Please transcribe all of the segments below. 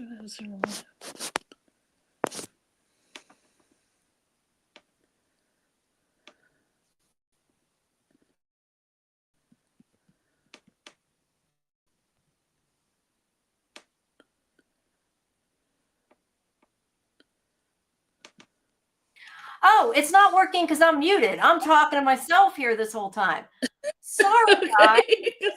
do I have 0? Oh, it's not working because I'm muted. I'm talking to myself here this whole time. Sorry, Okay, guys.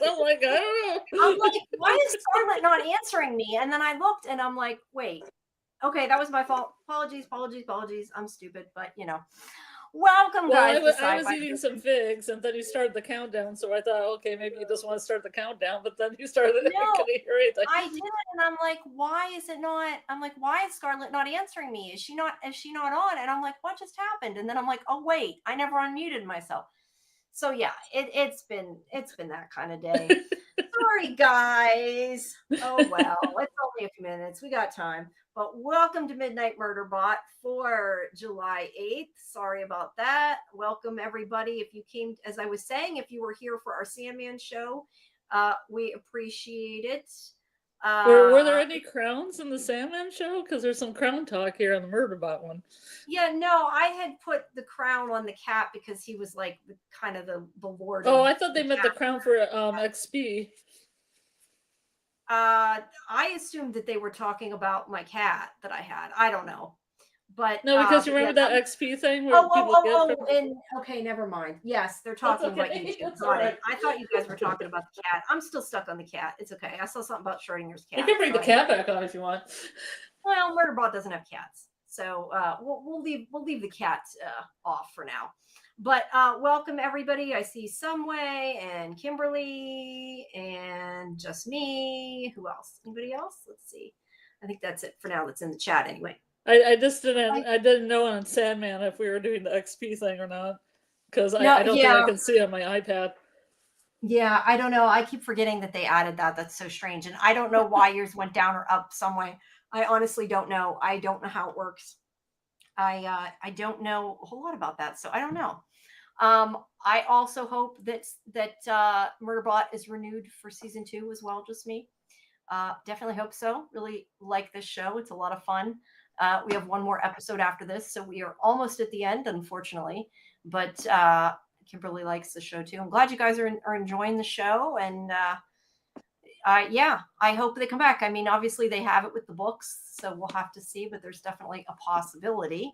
I'm like, I don't know. I'm like, why is Scarlet not answering me? And then I looked and I'm like, wait. Okay, that was my fault. Apologies. I'm stupid, but you know. Welcome, Well, guys. I was eating some figs, and then you started the countdown, so I thought, okay, maybe you just want to start the countdown, but then you started. No, Can you hear anything? I did, and I'm like, why is it not? I'm like, why is Scarlet not answering me? Is she not on? And I'm like, what just happened? And then I'm like, oh wait, I never unmuted myself. So yeah, it's been that kind of day. Sorry, guys. Oh well, it's only a few minutes. We got time. But welcome to Midnight Murderbot for July 8th. Sorry about that. Welcome everybody. If you came, as I was saying, if you were here for our Sandman show, we appreciate it. Were there any crowns in the Sandman show? Because there's some crown talk here on the Murderbot one. Yeah, no, I had put the crown on the cat because he was like kind of the lord. Oh, I thought they meant the crown for XP. I assumed that they were talking about my cat that I had. I don't know. But no, because you remember that XP thing where okay, never mind. Yes, they're talking about YouTube. Got it. I thought you guys were talking about the cat. I'm still stuck on the cat. It's okay. I saw something about Schrodinger's cat. You can bring the cat back on if you want. Well, Murderbot doesn't have cats, so we'll leave the cat off for now. But welcome everybody. I see Someway and Kimberly and just me. Who else? Anybody else? Let's see. I think that's it for now. That's in the chat anyway. I just didn't know on Sandman if we were doing the XP thing or not, because I don't think I can see on my iPad. Yeah, I don't know. I keep forgetting that they added that. That's so strange, and I don't know why yours went down or up some way. I honestly don't know. I don't know how it works. I don't know a whole lot about that, so I don't know. I also hope that Murderbot is renewed for season 2 as well. Just me. Definitely hope so. Really like this show. It's a lot of fun. We have one more episode after this, so we are almost at the end, unfortunately. But Kimberly likes the show too. I'm glad you guys are enjoying the show, and yeah, I hope they come back. I mean, obviously they have it with the books, so we'll have to see. But there's definitely a possibility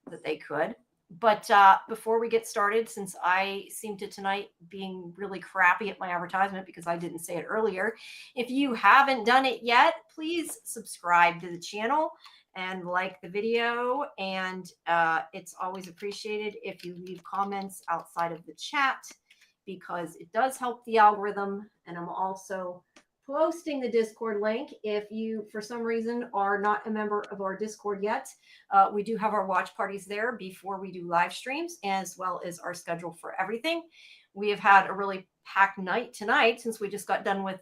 that they could. But before we get started, since I seem to tonight being really crappy at my advertisement because I didn't say it earlier, if you haven't done it yet, please subscribe to the channel and like the video. And it's always appreciated if you leave comments outside of the chat because it does help the algorithm. And I'm also posting the Discord link. If you, for some reason, are not a member of our Discord yet, we do have our watch parties there before we do live streams, as well as our schedule for everything. We have had a really packed night tonight since we just got done with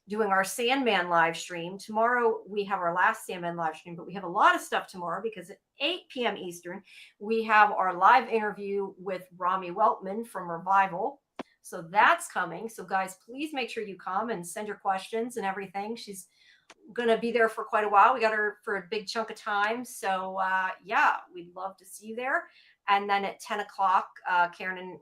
doing our Sandman live stream. Tomorrow we have our last Sandman live stream, but we have a lot of stuff tomorrow because at 8 p.m. Eastern, we have our live interview with Rami Weltman from Revival. So that's coming. So guys, please make sure you come and send your questions and everything. She's going to be there for quite a while. We got her for a big chunk of time. So yeah, we'd love to see you there. And then at 10 o'clock, Karen and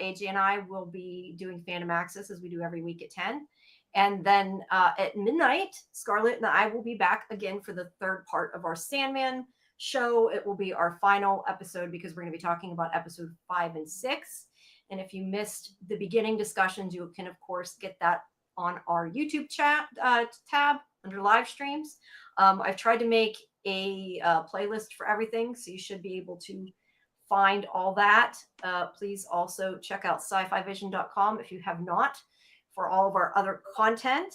AJ and I will be doing Fandom Access as we do every week at 10. And then at midnight, Scarlet and I will be back again for the third part of our Sandman show. It will be our final episode because we're going to be talking about episode 5 and 6. And if you missed the beginning discussions, you can, of course, get that on our YouTube chat tab under live streams. I've tried to make a playlist for everything, so you should be able to find all that. Please also check out scifivision.com if you have not for all of our other content.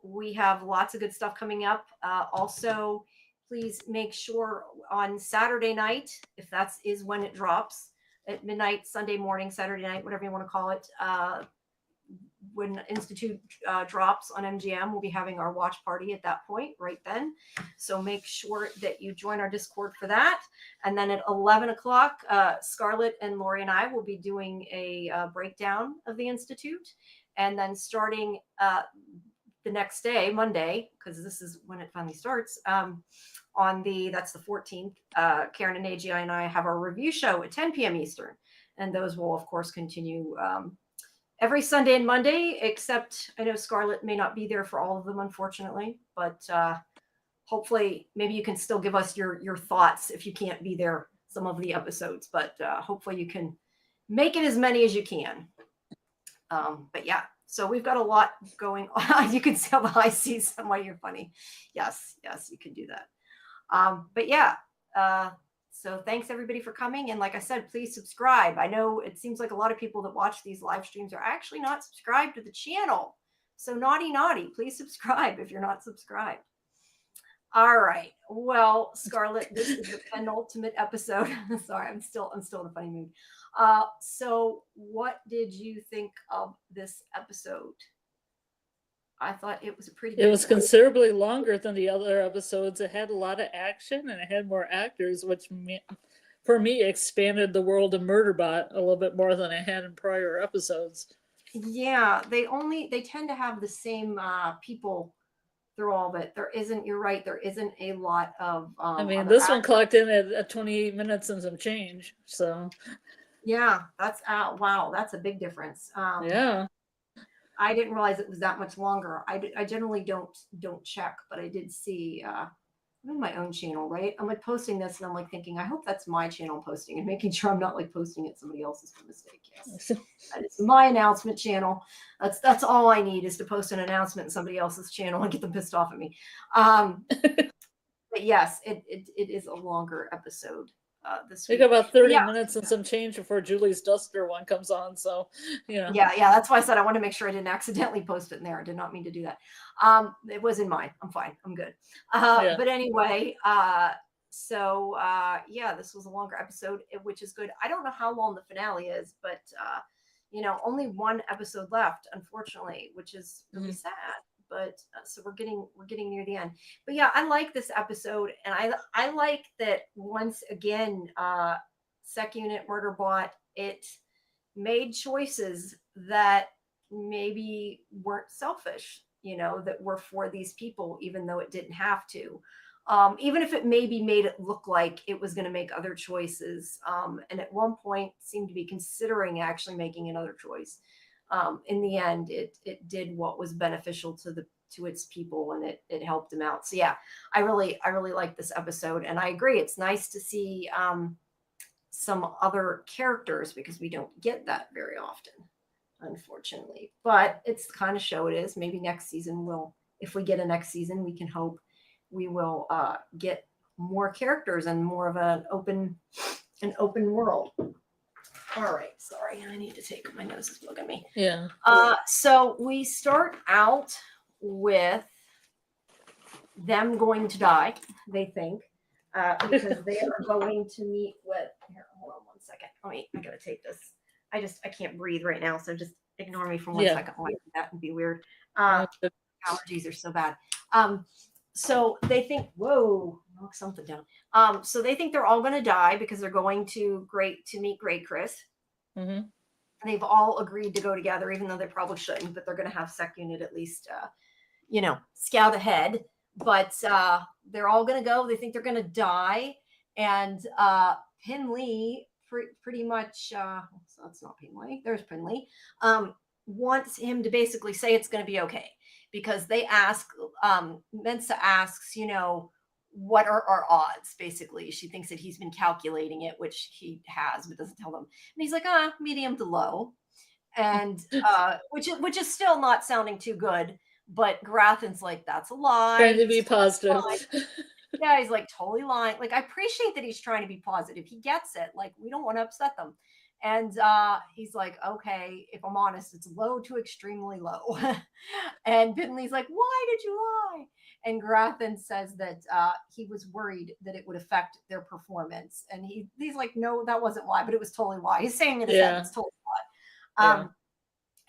We have lots of good stuff coming up. Also, please make sure on Saturday night, if that is when it drops, at midnight, Sunday morning, Saturday night, whatever you want to call it, when Institute drops on MGM, we'll be having our watch party at that point, right then. So make sure that you join our Discord for that. And then at 11 o'clock, Scarlet and Lori and I will be doing a breakdown of the Institute. And then starting the next day, Monday, because this is when it finally starts, that's the 14th, Karen and AGI and I have our review show at 10 p.m. Eastern. And those will, of course, continue every Sunday and Monday, except I know Scarlet may not be there for all of them, unfortunately. But hopefully, maybe you can still give us your thoughts if you can't be there some of the episodes. But hopefully you can make it as many as you can. But yeah, so we've got a lot going on. You can see how the high seas and why you're funny. Yes, you can do that. But yeah, so thanks everybody for coming. And like I said, please subscribe. I know it seems like a lot of people that watch these live streams are actually not subscribed to the channel. So naughty, please subscribe if you're not subscribed. All right. Well, Scarlet, this is the penultimate episode. Sorry, I'm still in a funny mood. So what did you think of this episode? I thought it was It was considerably longer than the other episodes. It had a lot of action and it had more actors, which for me expanded the world of Murderbot a little bit more than it had in prior episodes. Yeah, they tend to have the same people through all of it. You're right, there isn't a lot of this one clocked in at 28 minutes and some change. So yeah, that's wow, that's a big difference. Yeah. I didn't realize it was that much longer. I generally don't check, but I did see I'm in my own channel, right? I'm like posting this and I'm like thinking, I hope that's my channel posting and making sure I'm not like posting it somebody else's by mistake. Yes. That is my announcement channel. That's all I need is to post an announcement in somebody else's channel and get them pissed off at me. But yes, it is a longer episode. This week. We got about 30 minutes and some change before Julie's Duster one comes on. So, yeah. That's why I said I want to make sure I didn't accidentally post it in there. I did not mean to do that. It was in mine. I'm fine. I'm good. But anyway, this was a longer episode, which is good. I don't know how long the finale is, but only one episode left, unfortunately, which is really sad. But so we're getting near the end. But yeah, I like this episode, and I like that once again, Sec Unit Murderbot, it made choices that maybe weren't selfish, that were for these people, even though it didn't have to. Even if it maybe made it look like it was going to make other choices, and at one point seemed to be considering actually making another choice. In the end, it did what was beneficial to its people, and it helped them out. So yeah, I really like this episode, and I agree. It's nice to see some other characters because we don't get that very often, unfortunately. But it's the kind of show it is. Maybe next season if we get a next season, we can hope we will get more characters and more of an open world. All right, sorry, I need to take my nose is bugging me. Yeah. So we start out with them going to die, they think, because they are going to meet with. Here, hold on 1 second. I gotta take this. I can't breathe right now, so just ignore me for 1 second. Oh, that would be weird. Allergies are so bad. So they think, whoa, knock something down. So they think they're all going to die because they're going to meet Great Chris. Mm-hmm. They've all agreed to go together, even though they probably shouldn't, but they're going to have Sec Unit at least, scout ahead. But they're all going to go. They think they're going to die. And Pin Lee pretty much, so that's not Pin Lee. There's Pin Lee. Wants him to basically say it's going to be okay. Because they Mensa asks, what are our odds, basically. She thinks that he's been calculating it, which he has, but doesn't tell them. And he's like, medium to low. And which is still not sounding too good. But Grathan's like, that's a lie. Trying to be positive. Yeah, he's like totally lying. Like, I appreciate that he's trying to be positive. He gets it. Like, we don't want to upset them. And he's like, okay, if I'm honest, it's low to extremely low. And Pinley's like, why did you lie? And Grathan says that he was worried that it would affect their performance. And he's like, no, that wasn't why, but it was totally why. He's saying it as it's totally why.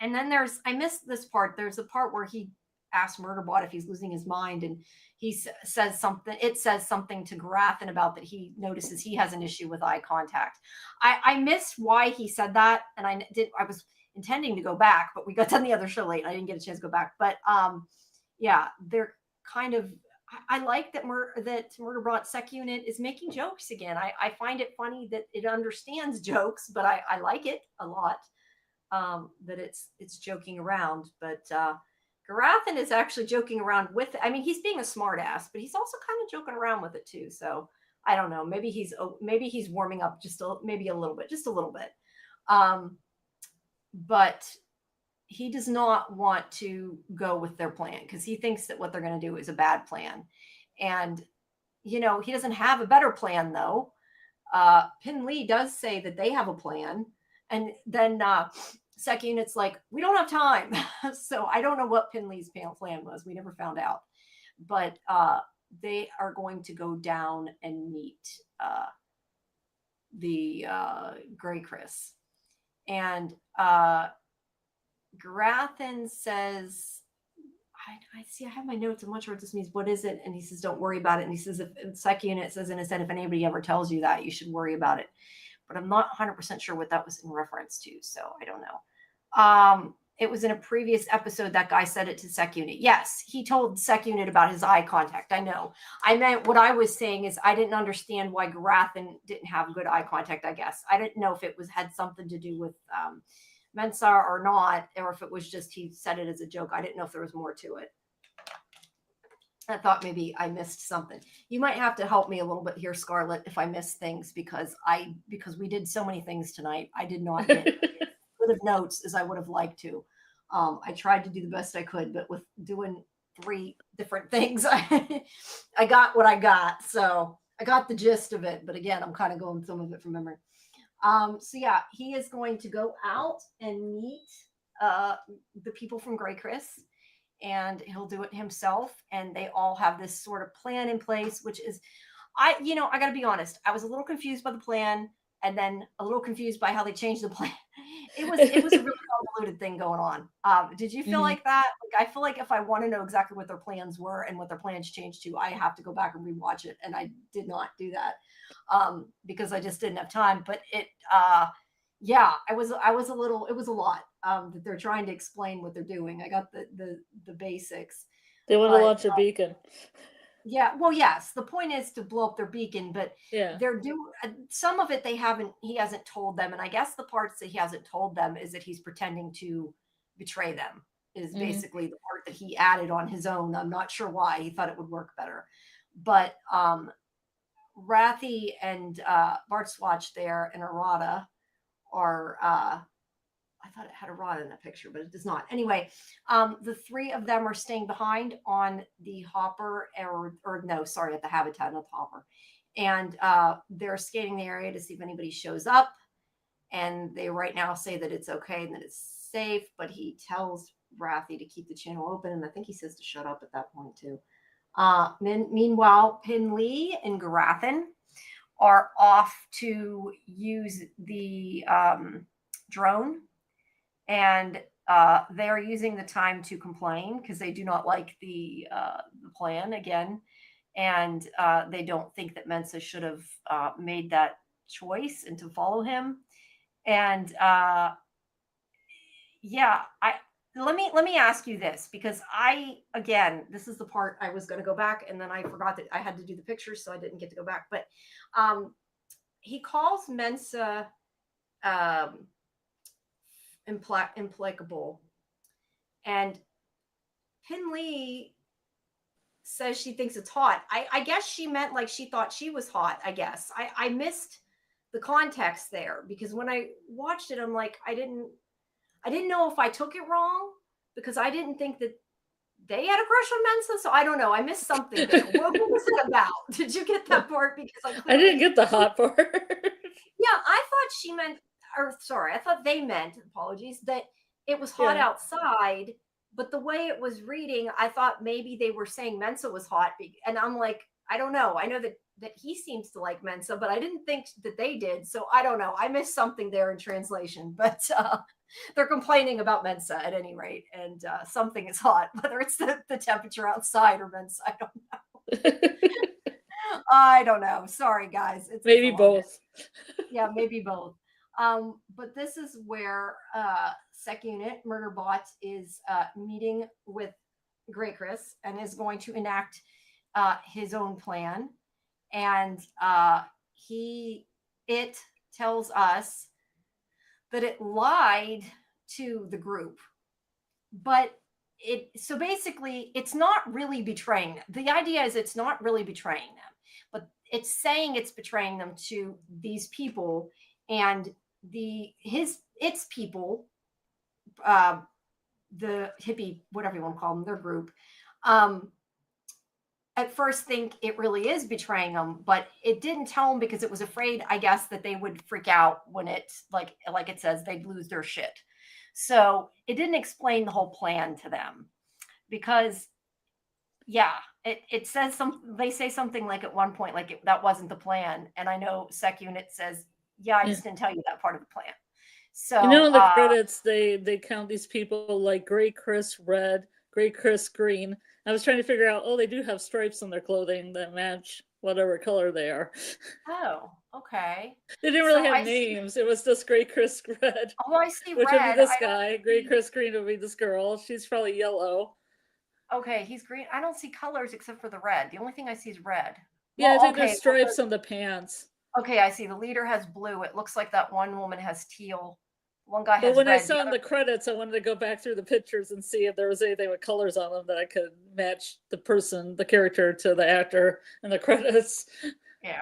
And then I missed this part. There's a part where he asked Murderbot if he's losing his mind, and he says something. It says something to Grathan about that he notices he has an issue with eye contact. I missed why he said that, and I was intending to go back, but we got done the other show late. I didn't get a chance to go back. But yeah, they're kind of. I like that Murderbot Sec Unit is making jokes again. I find it funny that it understands jokes, but I like it a lot. That it's joking around, but Garathan is actually joking around with it. I mean, he's being a smartass, but he's also kind of joking around with it too. So I don't know. Maybe he's warming up maybe a little bit, just a little bit. But he does not want to go with their plan because he thinks that what they're going to do is a bad plan. And, he doesn't have a better plan, though. Pin Lee does say that they have a plan. And then Sec Unit's like, we don't have time. So I don't know what Pin Lee's plan was. We never found out. But they are going to go down and meet the Grey Chris. And Garathan says, I see, I have my notes. I'm not sure what this means. What is it? And he says, don't worry about it. And he says, if Sec Unit says, and it said, if anybody ever tells you that, you should worry about it. But I'm not 100% sure what that was in reference to. So I don't know. It was in a previous episode that guy said it to Sec Unit. Yes, he told Sec Unit about his eye contact. I know. I meant what I was saying is I didn't understand why Garathan didn't have good eye contact, I guess. I didn't know if it had something to do with Mensa or not, or if it was just he said it as a joke. I didn't know if there was more to it. I thought maybe I missed something. You might have to help me a little bit here, Scarlet, if I miss things because we did so many things tonight. I did not get good of notes as I would have liked to. I tried to do the best I could, but with doing 3 different things, I got what I got. So I got the gist of it. But again, I'm kind of going some of it from memory. So yeah, he is going to go out and meet the people from Grey Chris, and he'll do it himself. And they all have this sort of plan in place, which is, I got to be honest, I was a little confused by the plan, and then a little confused by how they changed the plan. It was a really convoluted thing going on. Did you feel like that? Like, I feel like if I want to know exactly what their plans were and what their plans changed to, I have to go back and rewatch it, and I did not do that because I just didn't have time. But it, it was a lot that they're trying to explain what they're doing. I got the basics. They want to launch a beacon. Yeah, well, yes. The point is to blow up their beacon, but they're some of it he hasn't told them, and I guess the parts that he hasn't told them is that he's pretending to betray them. Is basically the part that he added on his own. I'm not sure why. He thought it would work better, but Rathy and Bartswatch there and Arata are. I thought it had Arata in that picture, but it does not. Anyway, the 3 of them are staying behind on the hopper, or no, sorry, at the habitat, not the hopper. And they're scanning the area to see if anybody shows up. And they right now say that it's okay and that it's safe, but he tells Rathy to keep the channel open. And I think he says to shut up at that point too. Meanwhile, Pin Lee and Garathan are off to use the drone. And they're using the time to complain because they do not like the plan again. And they don't think that Mensa should have made that choice and to follow him. And let me ask you this, because this is the part I was going to go back, and then I forgot that I had to do the pictures, so I didn't get to go back. But he calls Mensa implacable, and Pin Lee says she thinks it's hot. I guess she meant like she thought she was hot. I guess I missed the context there, because when I watched it, I'm like, I didn't know if I took it wrong, because I didn't think that they had a crush on Mensa. So I don't know. I missed something there. What was it about? Did you get that part? Because I didn't get the hot part. Yeah, I thought she meant, I thought they meant, apologies, that it was hot outside. But the way it was reading, I thought maybe they were saying Mensa was hot. And I'm like, I don't know. I know that he seems to like Mensa, but I didn't think that they did. So I don't know. I missed something there in translation. But they're complaining about Mensa at any rate. And something is hot, whether it's the temperature outside or Mensa. I don't know. I don't know. Sorry, guys. It's maybe both. Yeah, maybe both. But this is where Sec Unit Murderbot is meeting with Gray Chris, and is going to enact his own plan. And it tells us that it lied to the group, but so basically it's not really betraying them. The idea is it's not really betraying them, but it's saying it's betraying them to these people, and its people, the hippie, whatever you want to call them, their group, at first think it really is betraying them, but it didn't tell them because it was afraid, I guess, that they would freak out when it, like it says, they'd lose their shit. So it didn't explain the whole plan to them, because yeah, it says they say something like at one point, like that wasn't the plan. And I know Sec Unit says, yeah, I just didn't tell you that part of the plan. So in the credits, they count these people like Gray Chris Red, Gray Chris Green. I was trying to figure out, they do have stripes on their clothing that match whatever color they are. Oh, okay. They didn't really have names. It was just Gray Chris Red. Oh, I see which red. would be this guy. Gray Chris Green would be this girl. She's probably yellow. Okay, he's green. I don't see colors except for the red. The only thing I see is red. Yeah, I think there's stripes on the pants. Okay, I see. The leader has blue. It looks like that one woman has teal. One guy has red. But when I saw in the credits, I wanted to go back through the pictures and see if there was anything with colors on them that I could match the character to the actor in the credits. Yeah.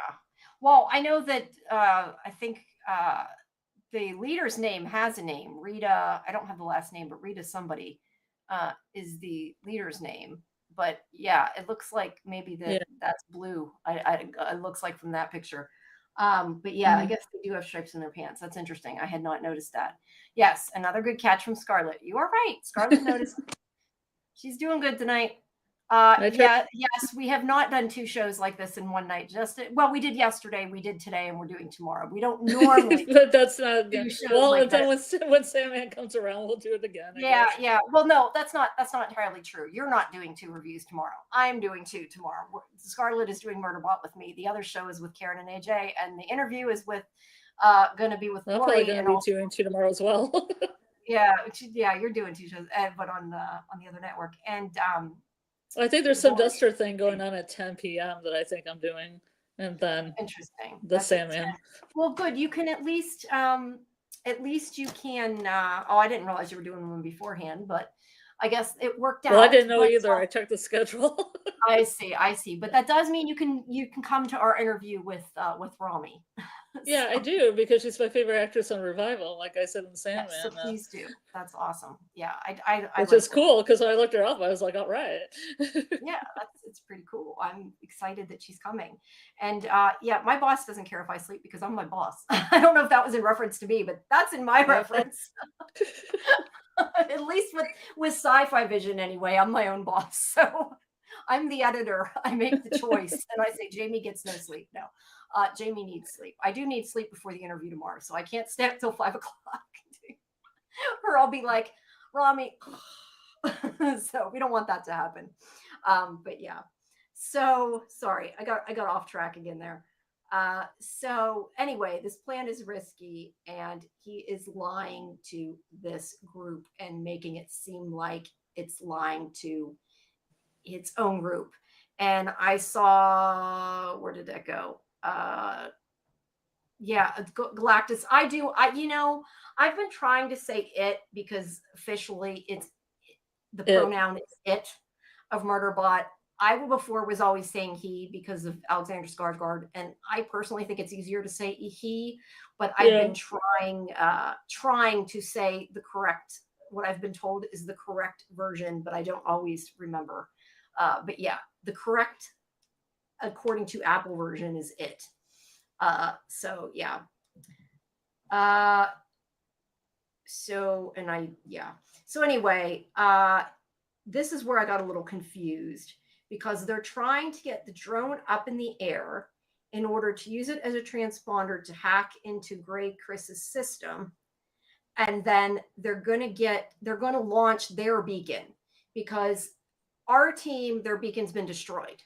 Well, I know that I think the leader's name has a name. Rita, I don't have the last name, but Rita somebody is the leader's name. But yeah, it looks like maybe that's blue. It looks like from that picture. But yeah, I guess they do have stripes in their pants. That's interesting. I had not noticed that. Yes, another good catch from Scarlet. You are right. Scarlet noticed. She's doing good tonight. Yes, we have not done 2 shows like this in one night. We did yesterday, we did today, and we're doing tomorrow. We don't normally. But that's not do shows like then when Sandman comes around, we'll do it again. Yeah. Well, no, that's not entirely true. You're not doing 2 reviews tomorrow. I'm doing 2 tomorrow. Scarlet is doing Murderbot with me. The other show is with Karen and AJ, and the interview is with going to be with Lori. I'm probably going to be doing 2 tomorrow as well. Yeah, you're doing 2 shows, but on the other network. And I think there's some Duster thing going on at 10 p.m. that I think I'm doing, and then interesting. The Sandman. Well, good. You can at least you can. I didn't realize you were doing one beforehand, but I guess it worked out. Well, I didn't know either. I checked the schedule. I see. But that does mean you can come to our interview with Rami. Yeah, I do, because she's my favorite actress on Revival, like I said in Sandman. So please do. That's awesome. Yeah, which is cool, because when I looked her up, I was like, all right. Yeah, it's pretty cool. I'm excited that she's coming. And my boss doesn't care if I sleep because I'm my boss. I don't know if that was in reference to me, but that's in my reference. At least with sci-fivision anyway, I'm my own boss. So I'm the editor. I make the choice. And I say, Jamie gets no sleep. No, Jamie needs sleep. I do need sleep before the interview tomorrow. So I can't stay up till 5 o'clock. Or I'll be like, Rami. So we don't want that to happen. But yeah. So sorry, I got off track again there. So anyway, this plan is risky, and he is lying to this group and making it seem like it's lying to its own group. And I saw, where did that go? Galactus. I've been trying to say it because officially it's the pronoun is it of Murderbot. I before was always saying he because of Alexander Skarsgård, and I personally think it's easier to say he, but I've been trying to say the correct, what I've been told is the correct version, but I don't always remember. But yeah, the correct, according to Apple version, is it. So yeah. So anyway, this is where I got a little confused, because they're trying to get the drone up in the air in order to use it as a transponder to hack into Gray Chris's system. And then they're going to launch their beacon, because our team, their beacon's been destroyed.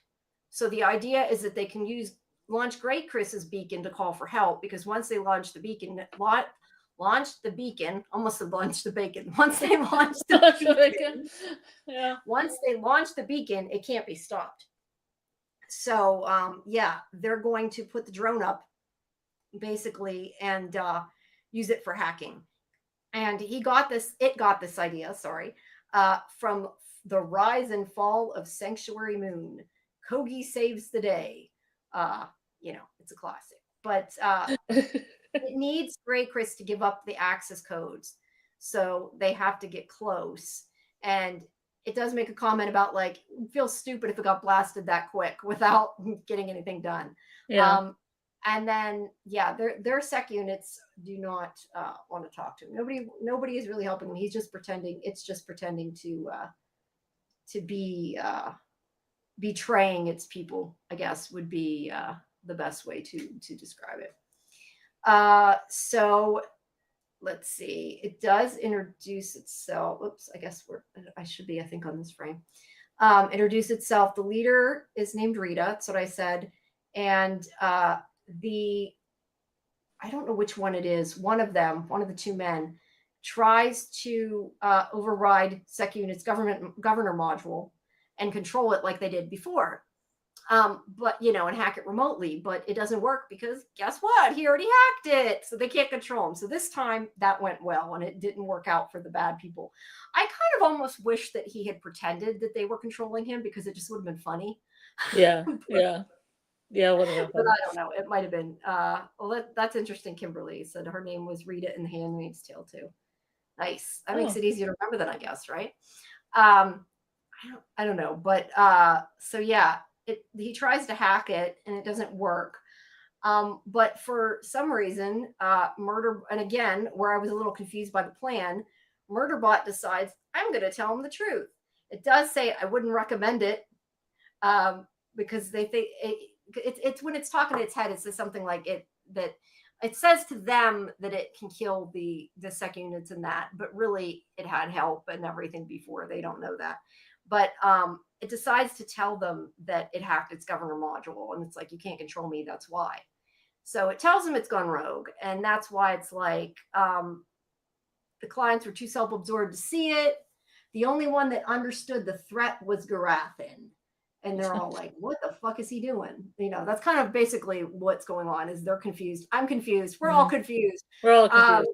So the idea is that they can launch Gray Chris's beacon to call for help, because once they launch the beacon, launched the beacon, almost said launched the bacon. Once they launched the beacon, yeah. Once they launch the beacon, it can't be stopped. So yeah, they're going to put the drone up basically and use it for hacking. And it got this idea, from The Rise and Fall of Sanctuary Moon. Kogi Saves the Day. It's a classic. But it needs Grey Chris to give up the access codes. So they have to get close. And it does make a comment about like, it feels stupid if it got blasted that quick without getting anything done. Yeah. And then, yeah, their sec units do not want to talk to him. Nobody is really helping him. He's just pretending. It's just pretending to be betraying its people, I guess, would be the best way to describe it. So let's see. It does introduce itself. Oops, I guess I should be, I think, on this frame. Introduce itself. The leader is named Rita. That's what I said. And I don't know which one it is. One of the two men tries to override Sec Unit's governor module and control it like they did before. But and hack it remotely, but it doesn't work because guess what? He already hacked it. So they can't control him. So this time that went well and it didn't work out for the bad people. I kind of almost wish that he had pretended that they were controlling him because it just would have been funny. Yeah. Yeah. Yeah, whatever. But I don't know. It might have been. Well, that's interesting. Kimberly said her name was Rita in The Handmaid's Tale too. Nice. That makes it easier to remember then, I guess, right? I don't know, but so yeah, he tries to hack it and it doesn't work. But for some reason, and again, where I was a little confused by the plan, Murderbot decides I'm going to tell him the truth. It does say I wouldn't recommend it because they think it's when it's talking to its head, it says something like that it says to them that it can kill the sec units and that, but really it had help and everything before. They don't know that. But it decides to tell them that it hacked its governor module. And it's like, you can't control me. That's why. So it tells them it's gone rogue. And that's why it's like the clients were too self-absorbed to see it. The only one that understood the threat was Garathan. And they're all like, what the fuck is he doing? That's kind of basically what's going on is they're confused. I'm confused. We're all confused. We're all confused.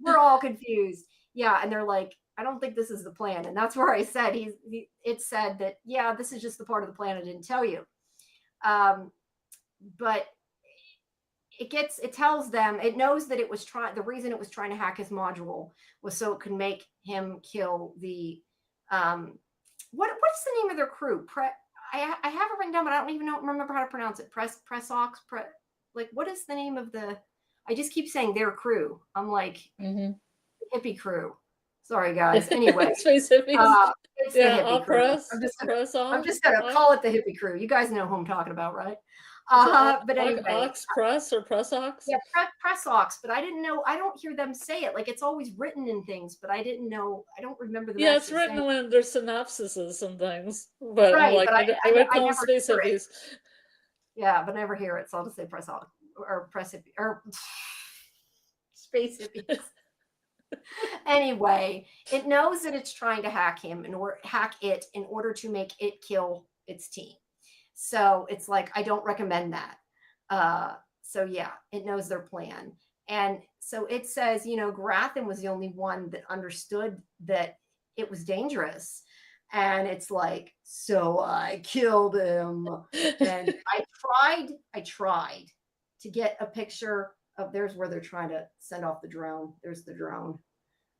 We're all confused. Yeah. And they're like, I don't think this is the plan. And that's where I said it said that, yeah, this is just the part of the plan I didn't tell you. But it tells them, it knows that the reason it was trying to hack his module was so it could make him kill the, what's the name of their crew? I have it written down, but I don't even remember how to pronounce it. What is the name of I just keep saying their crew. I'm like, hippie crew. Sorry, guys. Anyway, Space hippies. It's the hippie crew. I'm just gonna call it the hippie crew. You guys know who I'm talking about, right? But anyway, Ox Press or Press Ox? Yeah, Press Ox. But I didn't know. I don't hear them say it. Like it's always written in things, but I didn't know. I don't remember the. Yeah, it's written when there's synopsises and things. But right, like, but I would call them Space hippies. Yeah, but I never hear it, so I'll just say Press Ox or Press Hippie or Space hippies. Anyway, it knows that it's trying to hack it in order to make it kill its team. So it's like, I don't recommend that. So yeah, it knows their plan. And so it says, Garathan was the only one that understood that it was dangerous. And it's like, so I killed him. And I tried to get a picture of, there's where they're trying to send off the drone. There's the drone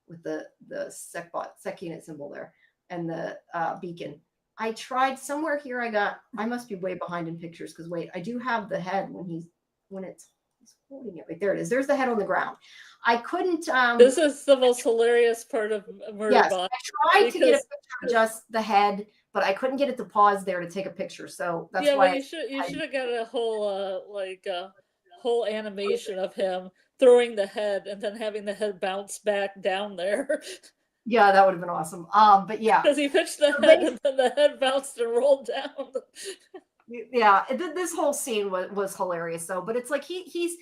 with the sec unit symbol there and the beacon. I tried somewhere here. I must be way behind in pictures because wait, I do have the head when he's holding it right there. It is. There's the head on the ground. I couldn't. This is the most hilarious part of Murderbot. Yes, I tried to get a picture of just the head, but I couldn't get it to pause there to take a picture. So that's why. Well, you should have got a whole animation of him throwing the head and then having the head bounce back down there. Yeah, that would have been awesome. But yeah, because he pitched the head and then the head bounced and rolled down. Yeah, this whole scene was hilarious. But it's like he's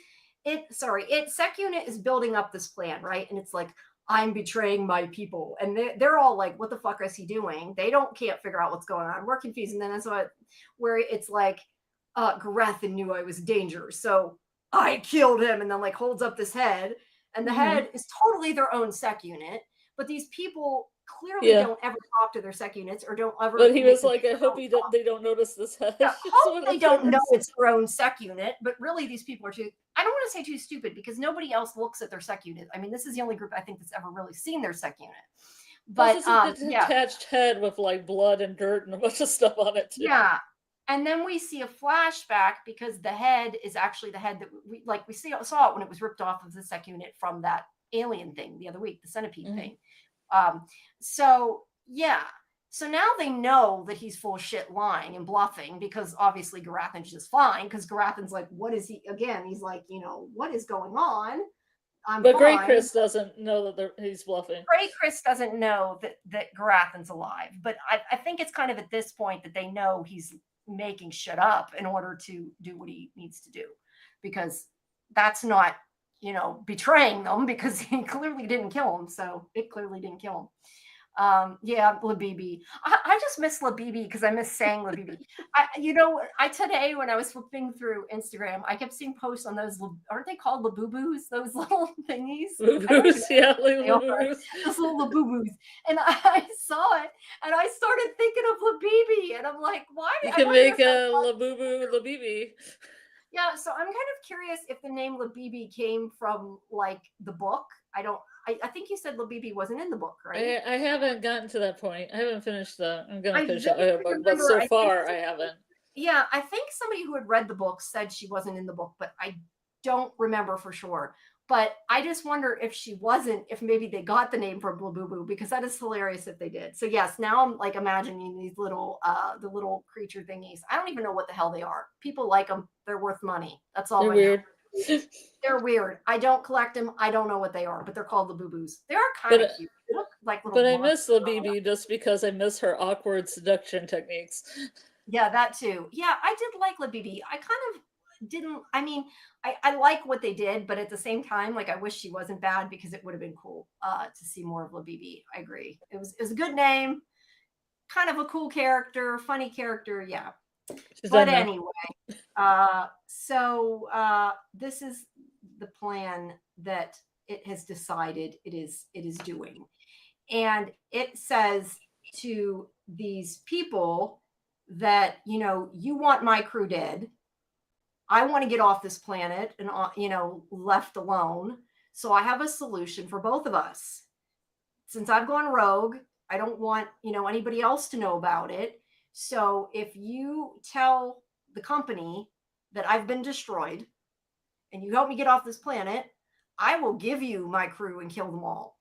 Sec unit is building up this plan, right? And it's like, I'm betraying my people. And they're all like, what the fuck is he doing? They can't figure out what's going on. We're confused. And then that's where it's like, Garethan knew I was dangerous, so I killed him, and then like holds up this head, and the head is totally their own sec unit, but these people clearly don't ever talk to their sec units or don't ever. But he was like, I hope they don't notice this head. Yeah, hope they don't know it's their own sec unit, but really these people are too, I don't want to say too stupid, because nobody else looks at their sec unit. I mean, this is the only group I think that's ever really seen their sec unit. But this is a detached head with like blood and dirt and a bunch of stuff on it too. Yeah. And then we see a flashback, because the head is actually the head that we saw it when it was ripped off of the sec unit from that alien thing the other week, the centipede thing. So yeah. So now they know that he's full of shit, lying and bluffing, because obviously Garathan's just fine, because Garathan's like, what is he, again, he's like, what is going on? But Grey Chris doesn't know that he's bluffing. Grey Chris doesn't know that Garathan's alive. But I think it's kind of at this point that they know he's making shit up in order to do what he needs to do, because that's not, betraying them, because he clearly didn't kill him. So it clearly didn't kill him. Yeah, Labibi. I just miss Labibi, because I miss saying Labibi. Today when I was flipping through Instagram, I kept seeing posts on those, aren't they called Laboobos? Those little thingies? Laboobos, yeah, Laboobos. Those little Laboobos. And I saw it, and I started thinking of Labibi, and I'm like, why? You can make a Laboobu Labibi. Yeah, so I'm kind of curious if the name Labibi came from like the book. I think you said Labibi wasn't in the book, right? I haven't gotten to that point. I haven't finished I'm going to finish the book, but so far I haven't. Yeah, I think somebody who had read the book said she wasn't in the book, but I don't remember for sure. But I just wonder if she wasn't, if maybe they got the name from Labubu, because that is hilarious if they did. So yes, now I'm like imagining these little, the little creature thingies. I don't even know what the hell they are. People like them. They're worth money. That's all. They're weird. They're weird. I don't collect them. I don't know what they are, but they're called Labubus. They are kind of cute. They look like little. But I miss Labibi just because I miss her awkward seduction techniques. Yeah, that too. Yeah, I did like Labibi. I kind of didn't. I mean, I like what they did, but at the same time, like I wish she wasn't bad, because it would have been cool to see more of Labibi. I agree. It was a good name, kind of a cool character, funny character. Yeah. But anyway, so this is the plan that it has decided it is doing. And it says to these people that, you want my crew dead. I want to get off this planet and, left alone. So I have a solution for both of us. Since I've gone rogue, I don't want, anybody else to know about it. So if you tell the company that I've been destroyed and you help me get off this planet, I will give you my crew and kill them all.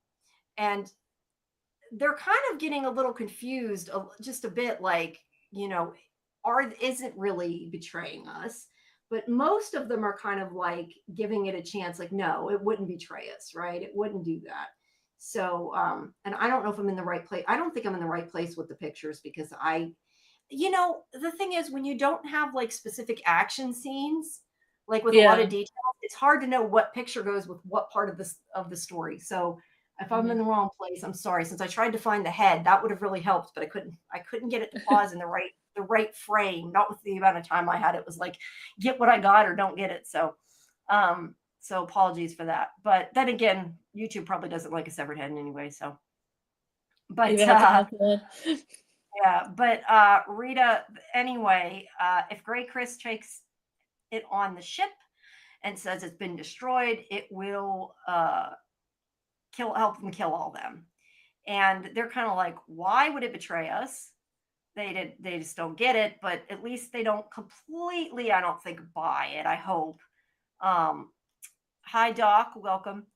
And they're kind of getting a little confused, just a bit, like, is it really betraying us? But most of them are kind of like giving it a chance, like, no, it wouldn't betray us, right? It wouldn't do that. So, and I don't know if I'm in the right place. I don't think I'm in the right place with the pictures, because the thing is, when you don't have like specific action scenes, like with a lot of details, it's hard to know what picture goes with what part of the story. So if I'm in the wrong place, I'm sorry. Since I tried to find the head, that would have really helped, but I couldn't get it to pause in the right frame, not with the amount of time I had. It was like, get what I got or don't get it. So, so apologies for that. But then again, YouTube probably doesn't like a severed head anyway. So, but yeah, but Rita, anyway, if Grey Chris takes it on the ship and says it's been destroyed, it will help them kill all them. And they're kind of like, why would it betray us? They just don't get it, but at least they don't completely, I don't think, buy it. I hope. Hi, Doc. Welcome.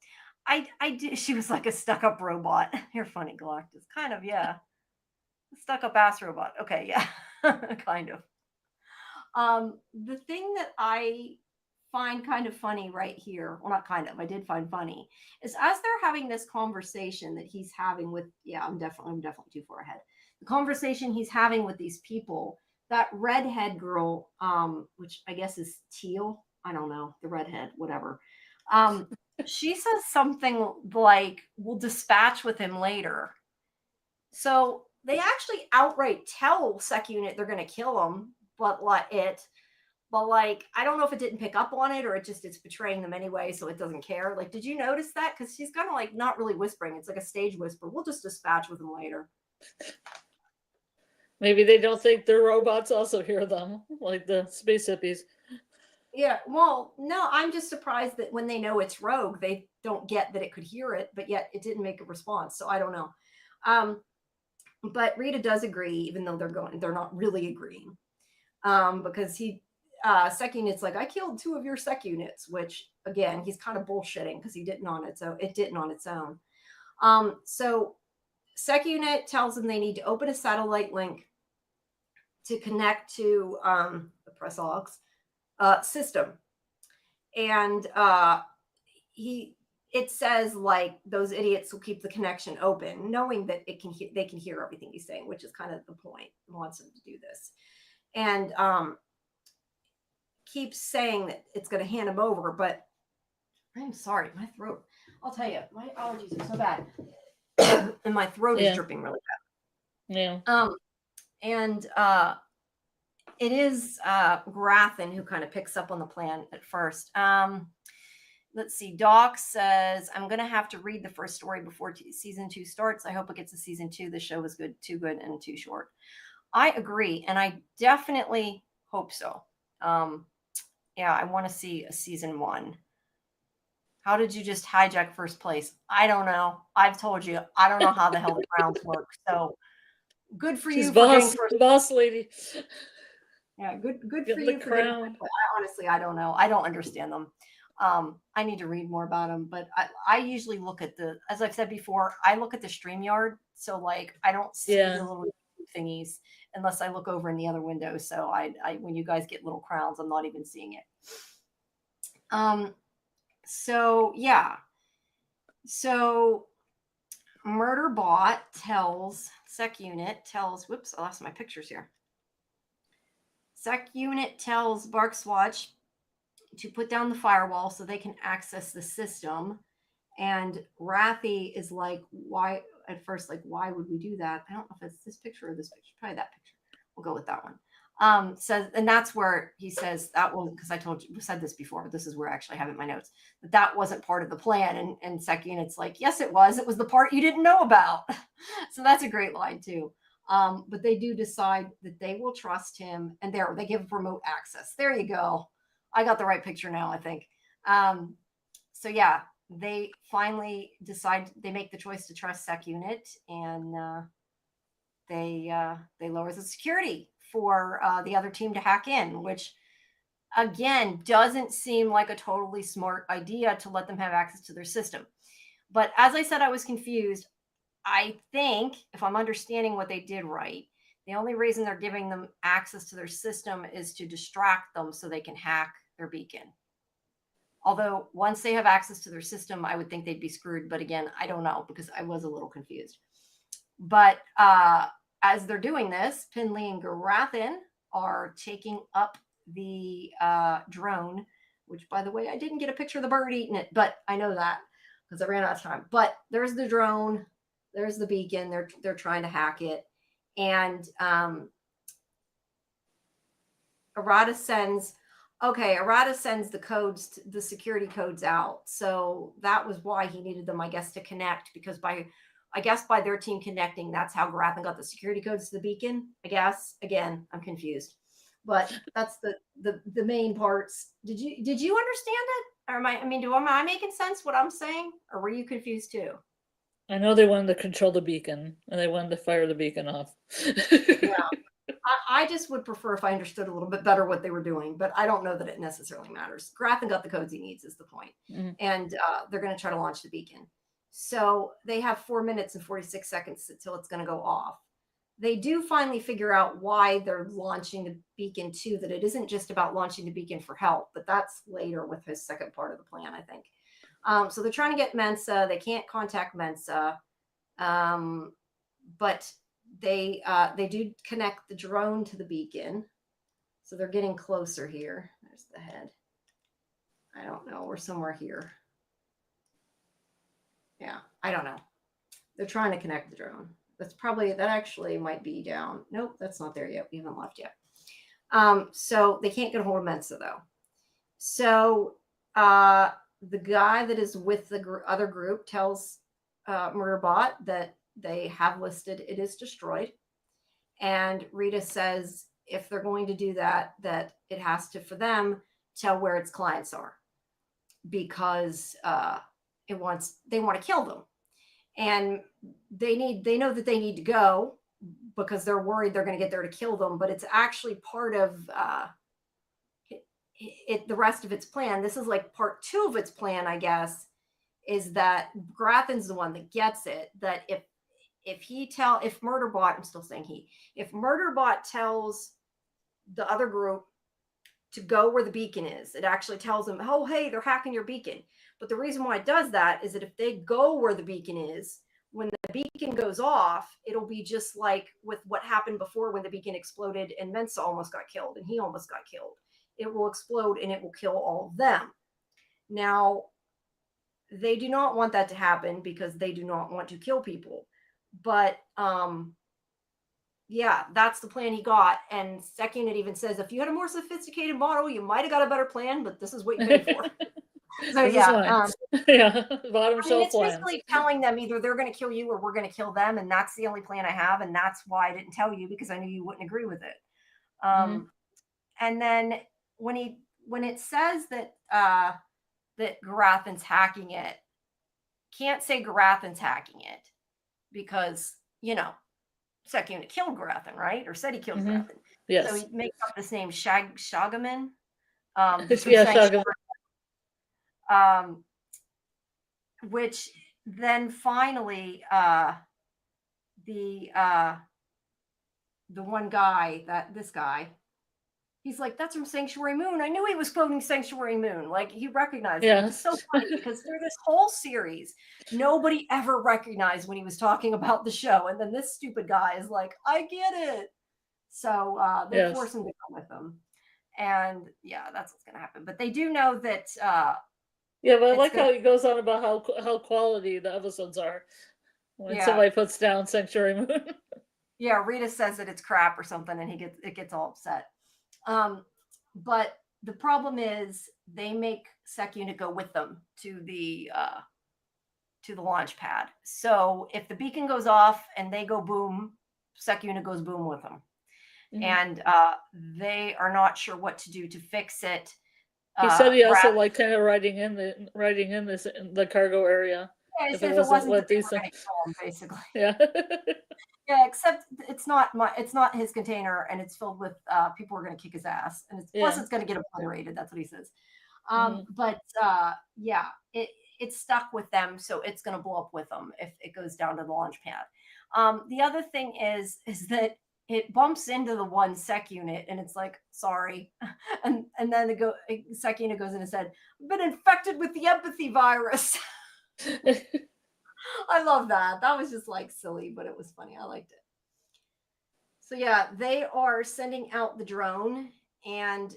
I did. She was like a stuck-up robot. You're funny, Galactus. Kind of, yeah. Stuck-up ass robot. Okay, yeah. Kind of. The thing that I find kind of funny right here, well, not kind of, I did find funny, is as they're having this conversation that he's having with, I'm definitely too far ahead. The conversation he's having with these people, that redhead girl, which I guess is Teal, I don't know, the redhead, whatever. She says something like, we'll dispatch with him later. So they actually outright tell Sec Unit they're going to kill him, but like, I don't know if it didn't pick up on it or it's betraying them anyway, so it doesn't care. Like, did you notice that? Because she's kind of like not really whispering. It's like a stage whisper. We'll just dispatch with him later. Maybe they don't think their robots also hear them, like the space hippies. Yeah, well, no, I'm just surprised that when they know it's Rogue, they don't get that it could hear it, but yet it didn't make a response. So I don't know. But Rita does agree, even though they're not really agreeing. Because Sec Unit's like, I killed 2 of your Sec Units, which again, he's kind of bullshitting because it didn't on its own. So Sec Unit tells them they need to open a satellite link to connect to the press logs system. And it says like those idiots will keep the connection open, knowing that they can hear everything he's saying, which is kind of the point. He wants them to do this. And keeps saying that it's going to hand him over, but I'm sorry, my throat. I'll tell you, my allergies are so bad, and my throat is dripping really bad. Yeah. And it is Grathen who kind of picks up on the plan at first. Let's see. Doc says, I'm going to have to read the first story before season 2 starts. I hope it gets a season 2. The show was too good and too short. I agree, and I definitely hope so. Yeah, I want to see a season 1. How did you just hijack first place? I don't know. I've told you, I don't know how the hell the crowns work. So good for She's you for getting first. Boss lady. Yeah, good Get for the you for crown. getting first place. Honestly, I don't know. I don't understand them. I need to read more about them, but I usually look at as I've said before, I look at the StreamYard. So like, I don't see the little thingies unless I look over in the other window. So I when you guys get little crowns, I'm not even seeing it. So yeah. So Murderbot tells Sec Unit whoops, I lost my pictures here. Sec Unit tells Barkswatch to put down the firewall so they can access the system. And Rathy is like, why at first, like, why would we do that? I don't know if it's this picture or this picture, probably that picture. We'll go with that one. Says, and that's where he says that was, because I said this before, but this is where I actually have it in my notes, that wasn't part of the plan. And Sec Unit's like, yes, it was the part you didn't know about. So that's a great line too. But they do decide that they will trust him, and they give remote access. There you go. I got the right picture now, I think. So yeah, they finally decide, they make the choice to trust Sec Unit, and they lower the security for the other team to hack in, which again doesn't seem like a totally smart idea to let them have access to their system. But as I said, I was confused. I think if I'm understanding what they did right, the only reason they're giving them access to their system is to distract them so they can hack their beacon. Although once they have access to their system, I would think they'd be screwed. But again, I don't know, because I was a little confused. But as they're doing this, Pinley and Garathan are taking up the drone, which, by the way, I didn't get a picture of the bird eating it, but I know that because I ran out of time. But there's the drone. There's the beacon. They're trying to hack it. And Arata sends the codes, the security codes out. So that was why he needed them, I guess, to connect, because by their team connecting, that's how Garathan got the security codes to the beacon, I guess. Again, I'm confused. But that's the main parts. Did you understand it? Or am I making sense what I'm saying? Or were you confused too? I know they wanted to control the beacon, and they wanted to fire the beacon off. Yeah. I just would prefer if I understood a little bit better what they were doing, but I don't know that it necessarily matters. Garathan got the codes he needs is the point. Mm-hmm. And they're going to try to launch the beacon. So they have 4 minutes and 46 seconds until it's going to go off. They do finally figure out why they're launching the beacon too, that it isn't just about launching the beacon for help, but that's later with his second part of the plan, I think. So they're trying to get Mensa. They can't contact Mensa. But they do connect the drone to the beacon. So they're getting closer here. There's the head. I don't know. We're somewhere here. Yeah, I don't know. They're trying to connect the drone. That actually might be down. Nope, that's not there yet. We haven't left yet. So they can't get a hold of Mensa though. So the guy that is with the other group tells Murderbot that they have listed it is destroyed. And Rita says if they're going to do that, that it has to, for them, tell where its clients are, because they want to kill them. And they know that they need to go because they're worried they're going to get there to kill them, but it's actually part of the rest of its plan. This is like part 2 of its plan, I guess, is that Grathan's the one that gets it, that if Murderbot, I'm still saying if Murderbot tells the other group to go where the beacon is, it actually tells them, oh, hey, they're hacking your beacon. But the reason why it does that is that if they go where the beacon is, when the beacon goes off, it'll be just like with what happened before when the beacon exploded and Mensa almost got killed and he almost got killed. It will explode and it will kill all of them. Now, they do not want that to happen because they do not want to kill people. But yeah, that's the plan he got. And second, it even says if you had a more sophisticated model, you might have got a better plan, but this is what you paid for. So yeah, yeah, bottom shelf it's plan. basically telling them either they're going to kill you or we're going to kill them, and that's the only plan I have, and that's why I didn't tell you, because I knew you wouldn't agree with it. And then when it says that that Garathan's hacking it, can't say Garathan's hacking it because Sec Unit killed Garathan, right? Or said he killed Garathan. Yes. So he makes up this name Shagaman. Shagaman. Which then finally the one guy, this guy, he's like, that's from Sanctuary Moon. I knew he was quoting Sanctuary Moon. Like, he recognized it. It's so funny because through this whole series, nobody ever recognized when he was talking about the show. And then this stupid guy is like, I get it. So they force him to come with them. And yeah, that's what's going to happen. But they do know that... yeah, but I like how he goes on about how quality the episodes are when somebody puts down Sanctuary Moon. Yeah, Rita says that it's crap or something, and it gets all upset. But the problem is they make Sec Unit go with them to the launch pad. So if the beacon goes off and they go boom, Sec Unit goes boom with them. And they are not sure what to do to fix it. He said he also liked kind of riding in the cargo area. Yeah, he said if it wasn't that they were going to kill him, basically. Yeah. Yeah, except it's not his container, and it's filled with people who are going to kick his ass, and plus it's going to get obliterated. That's what he says. But yeah, it's stuck with them, so it's going to blow up with them if it goes down to the launch pad. The other thing is that it bumps into the one Sec Unit, and it's like, sorry, and then the Sec Unit goes in and said, "I've been infected with the empathy virus." I love that. That was just like silly, but it was funny. I liked it. So yeah, they are sending out the drone and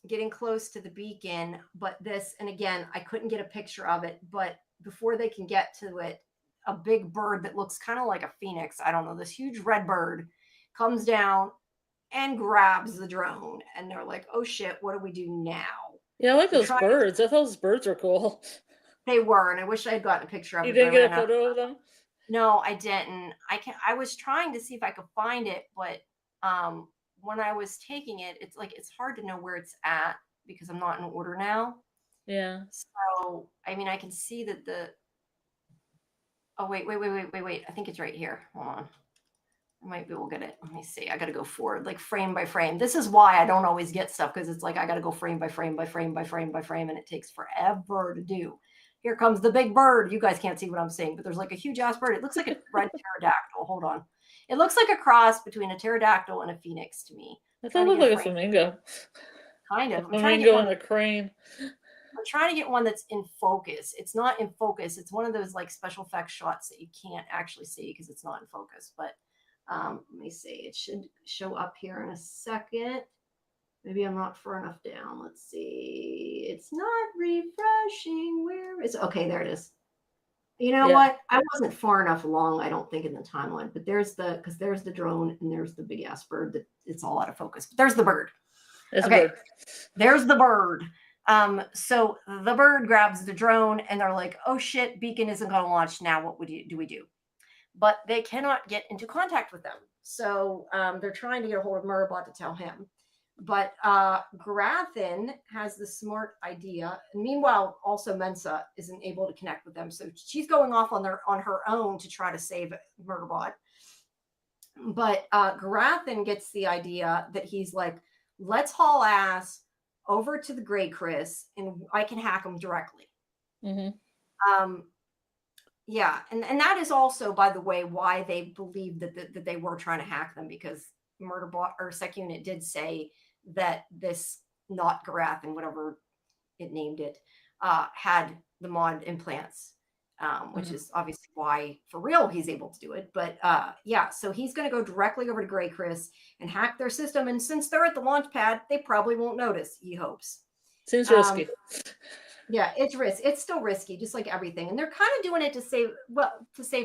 getting close to the beacon. But and again, I couldn't get a picture of it, but before they can get to it, a big bird that looks kind of like a phoenix, I don't know, this huge red bird comes down and grabs the drone. And they're like, oh shit, what do we do now? Yeah, I like those birds. I thought those birds were cool. They were, and I wish I had gotten a picture of it. You didn't get a photo of them? No, I didn't. I was trying to see if I could find it, but when I was taking it, it's hard to know where it's at because I'm not in order now. Yeah. So I mean, I can see that oh wait. I think it's right here. Hold on. I might be able to get it. Let me see. I got to go forward, like frame by frame. This is why I don't always get stuff, because it's like I got to go frame by frame by frame by frame by frame, and it takes forever to do. Here comes the big bird. You guys can't see what I'm saying, but there's like a huge ass bird. It looks like a red pterodactyl. Hold on. It looks like a cross between a pterodactyl and a phoenix to me. I thought it looked like a flamingo. Kind of. A flamingo and a crane. I'm trying to get one that's in focus. It's not in focus. It's one of those like special effects shots that you can't actually see because it's not in focus. But let me see. It should show up here in a second. Maybe I'm not far enough down. Let's see. It's not refreshing. Where is okay? There it is. You know what? I wasn't far enough along, I don't think, in the timeline. But there's the drone and there's the big ass bird that it's all out of focus. But there's the bird. There's okay. a bird. There's the bird. So the bird grabs the drone and they're like, oh shit, beacon isn't gonna launch now. What do we do? But they cannot get into contact with them. So they're trying to get a hold of Murderbot to tell him. But Grathen has the smart idea. And meanwhile, also Mensa isn't able to connect with them. So she's going off on her own to try to save Murderbot. But Grathen gets the idea that he's like, let's haul ass over to the Grey Chris and I can hack him directly. Yeah, and that is also, by the way, why they believe that they were trying to hack them, because Murderbot or Sec Unit did say that this not Garath and whatever it named it had the mod implants, which is obviously why for real he's able to do it. But yeah, so he's going to go directly over to Grey Chris and hack their system. And since they're at the launch pad, they probably won't notice, he hopes. Seems risky. Yeah, it's still risky, just like everything. And they're kind of doing it to save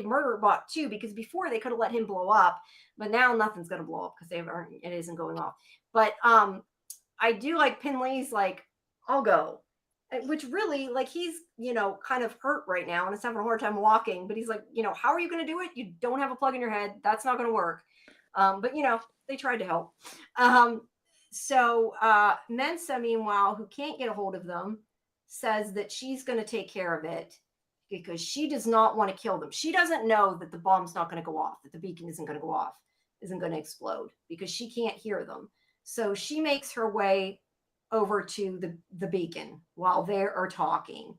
Murderbot too, because before they could have let him blow up, but now nothing's going to blow up because it isn't going off. But I do like Pinley's like, I'll go, which really, like, he's, kind of hurt right now and is having a hard time walking, but he's like, how are you going to do it? You don't have a plug in your head. That's not going to work. But they tried to help. So Mensa, meanwhile, who can't get a hold of them, says that she's going to take care of it because she does not want to kill them. She doesn't know that the bomb's not going to go off, that the beacon isn't going to go off, isn't going to explode, because she can't hear them. So she makes her way over to the beacon while they are talking.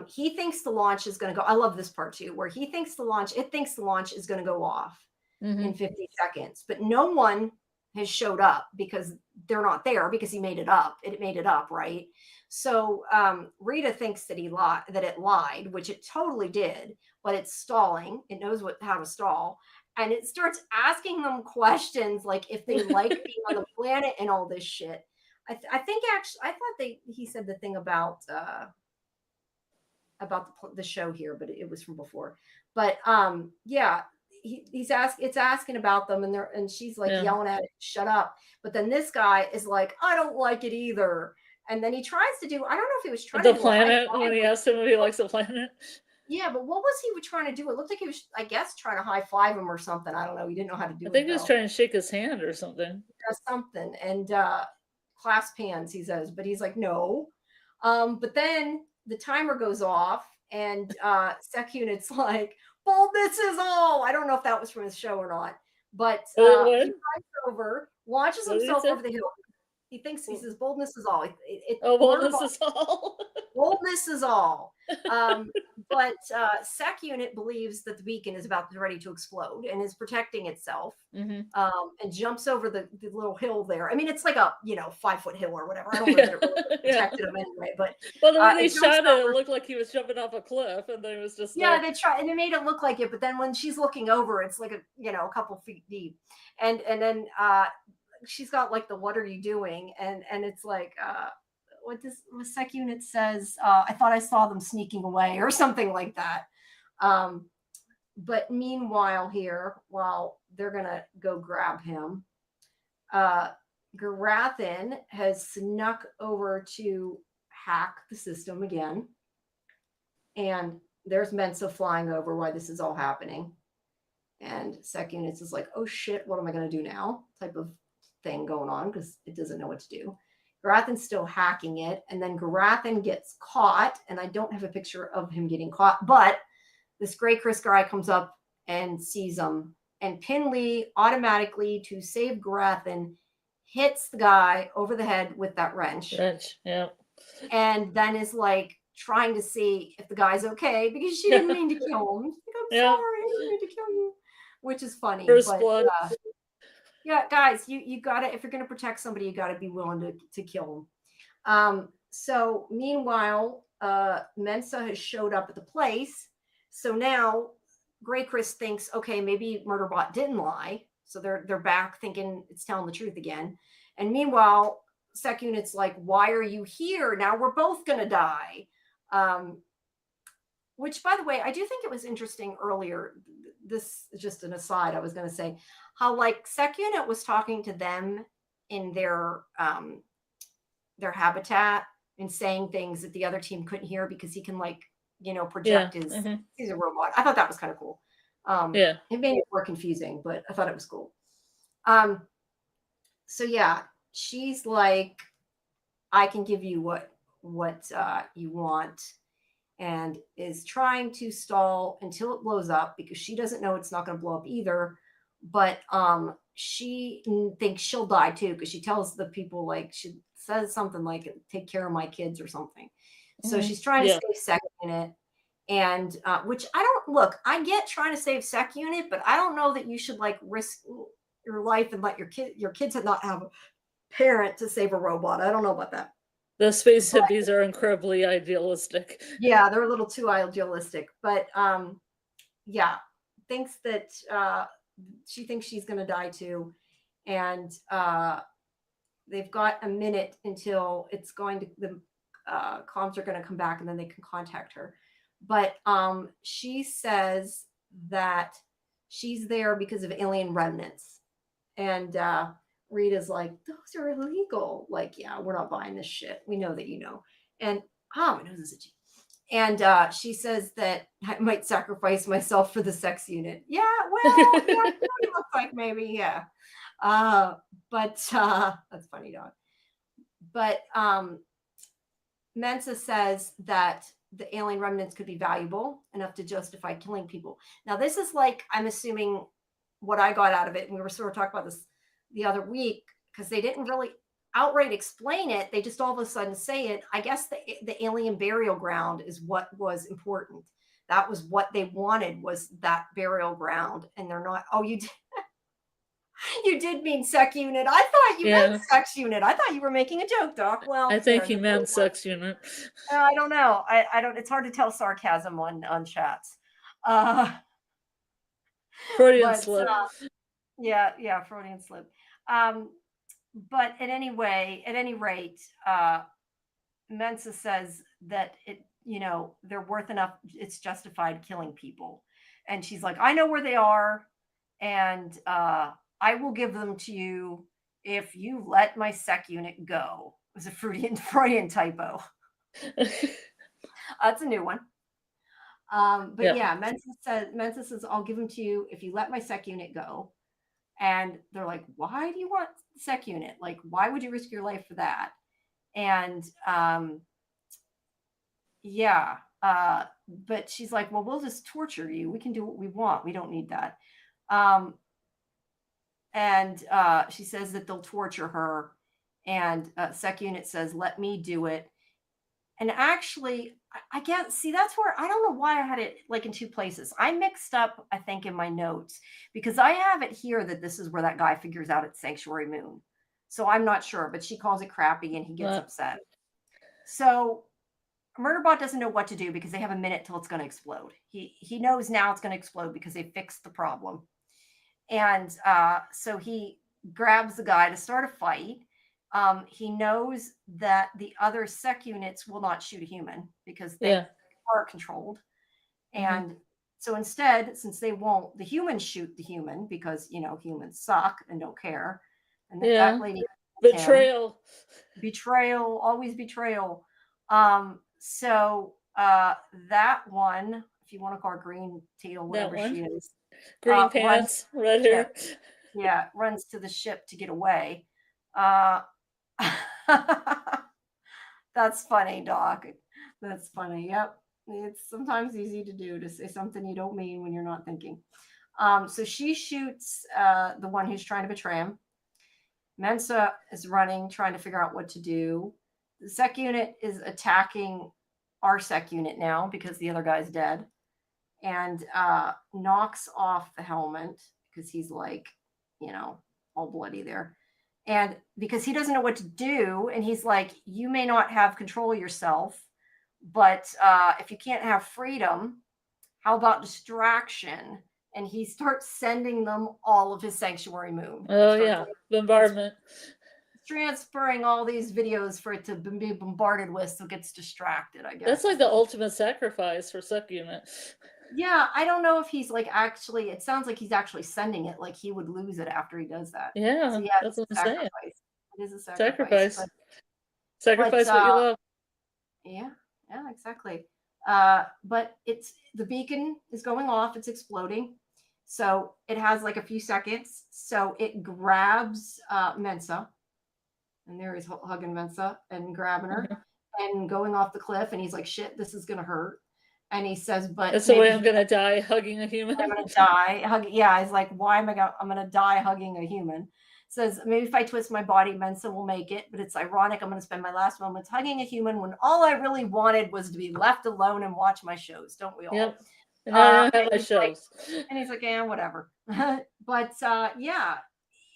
He thinks the launch is going to go. I love this part too, where it thinks the launch is going to go off in 50 seconds, but no one has showed up because they're not there, because he made it up. It made it up, right? So Rita thinks that it lied, which it totally did, but it's stalling. It knows how to stall. And it starts asking them questions like if they like being on the planet and all this shit. I think actually, I thought he said the thing about the show here, but it was from before. But yeah, it's asking about them, and she's like yelling at it, shut up. But then this guy is like, I don't like it either. And then he tries to do, I don't know if he was trying to do the planet, when he asked him if he likes the planet. Yeah, but what was he trying to do? It looked like he was, I guess, trying to high five him or something. I don't know. He didn't know how to do it. I think he was trying to shake his hand or something. Something. And clasp hands, he says, but he's like, no. But then the timer goes off, and Sec Unit's like, boldness is all. I don't know if that was from his show or not, but he flies over, launches himself over the hill. He says, boldness is all. Boldness is all. Boldness is all. But Sec Unit believes that the beacon is ready to explode and is protecting itself, and jumps over the little hill there. I mean, it's like a 5-foot hill or whatever. I don't know if it really protected him anyway. But the way they shot it looked like he was jumping off a cliff, and then it was just they tried, and they made it look like it. But then when she's looking over, it's like a couple feet deep, and then she's got like the what are you doing, and it's like what Sec Unit says, I thought I saw them sneaking away or something like that. But meanwhile here, while they're gonna go grab him, Garathan has snuck over to hack the system again, and there's Mensa flying over while this is all happening, and Sec Units is like, oh shit, what am I gonna do now type of thing going on, because it doesn't know what to do. Garathan's still hacking it, and then Garathan gets caught, and I don't have a picture of him getting caught, but this Grey Chris guy comes up and sees him, and Pinley automatically, to save Garathan, hits the guy over the head with that wrench. Yeah. And then is like trying to see if the guy's okay, because she didn't mean to kill him. She's like, I'm sorry, I didn't mean to kill you, which is funny. First blood. Yeah, guys, you gotta, if you're gonna protect somebody, you gotta be willing to kill them. So meanwhile, Mensa has showed up at the place. So now Grey Chris thinks, okay, maybe Murderbot didn't lie. So they're back thinking it's telling the truth again. And meanwhile, sec unit's like, why are you here? Now we're both gonna die. Which, by the way, I do think it was interesting earlier. This is just an aside. I was going to say how like sec unit was talking to them in their habitat and saying things that the other team couldn't hear because he can like, project his, he's a robot. I thought that was kind of cool. Yeah. It made it more confusing, but I thought it was cool. So yeah, she's like, I can give you what you want, and is trying to stall until it blows up because she doesn't know it's not going to blow up either. But she thinks she'll die too because she tells the people, like, she says something like, take care of my kids or something. So she's trying to save sec unit, and which I don't, look, I get trying to save sec unit, but I don't know that you should like risk your life and let your kids not have a parent to save a robot. I don't know about that. The space hippies are incredibly idealistic. Yeah, they're a little too idealistic, but yeah, thinks that she thinks she's going to die too, and they've got a minute until it's going to, the comms are going to come back, and then they can contact her. But she says that she's there because of alien remnants, and Rita's like, those are illegal. Like, yeah, we're not buying this shit. We know that, and my nose is itchy. And she says that I might sacrifice myself for the sex unit. Yeah, well, yeah, it looks like maybe, yeah. But that's funny, dog. But Mensa says that the alien remnants could be valuable enough to justify killing people. Now, this is like, I'm assuming what I got out of it, and we were sort of talking about this the other week, because they didn't really outright explain it. They just all of a sudden say it. I guess the alien burial ground is what was important. That was what they wanted, was that burial ground. And they're not, oh, you did, you did mean sec unit. I thought you meant sex unit. I thought you were making a joke, Doc. Well, I think you meant sex unit. I don't know. I don't, it's hard to tell sarcasm on chats. Freudian slip. Yeah, Freudian slip. But at any rate, Mensa says that they're worth enough. It's justified killing people. And she's like, I know where they are, and I will give them to you if you let my sec unit go. It was a Freudian typo. That's a new one. But yeah, Mensa says, I'll give them to you if you let my sec unit go. And they're like, why do you want the sec unit? Like, why would you risk your life for that? And but she's like, well, we'll just torture you. We can do what we want. We don't need that. And she says that they'll torture her. And sec unit says, let me do it. And actually, I can't see, that's where, I don't know why I had it like in two places. I mixed up, I think, in my notes, because I have it here that this is where that guy figures out it's Sanctuary Moon. So I'm not sure, but she calls it crappy and he gets upset. So Murderbot doesn't know what to do because they have a minute till it's going to explode. He knows now it's going to explode because they fixed the problem. And so he grabs the guy to start a fight. He knows that the other sec units will not shoot a human because they are controlled. And so instead, since they won't, the humans shoot the human because, humans suck and don't care. And that lady, betrayal, always betrayal. So that one, if you want to call her green teal, whatever she is, green pants, red hair. Yeah, runs to the ship to get away. That's funny, Doc. That's funny. Yep. It's sometimes easy to do, to say something you don't mean when you're not thinking. So she shoots the one who's trying to betray him. Mensa is running, trying to figure out what to do. The sec unit is attacking our sec unit now because the other guy's dead, and knocks off the helmet because he's like, all bloody there. And because he doesn't know what to do, and he's like, you may not have control of yourself, but if you can't have freedom, how about distraction? And he starts sending them all of his Sanctuary Moon. Oh, yeah. Bombardment. transferring all these videos for it to be bombarded with, so it gets distracted, I guess. That's like the ultimate sacrifice for Suckunit. Yeah, I don't know if he's like actually, it sounds like he's actually sending it, like he would lose it after he does that. Yeah, So yeah, that's it's what a I'm saying. sacrifice. It is a sacrifice. Sacrifice. Sacrifice what you love. Yeah, exactly. But the beacon is going off, it's exploding. So it has like a few seconds. So it grabs Mensa, and there he's hugging Mensa and grabbing her and going off the cliff. And he's like, shit, this is going to hurt. And he says, but that's the way I'm going to die, hugging a human. I'm going to die. Yeah, he's like, why am I going? I'm going to die hugging a human. Says, maybe if I twist my body, Mensa will make it. But it's ironic. I'm going to spend my last moments hugging a human when all I really wanted was to be left alone and watch my shows. Don't we all? Yep. And I don't have my shows. And he's like, yeah, whatever. But yeah,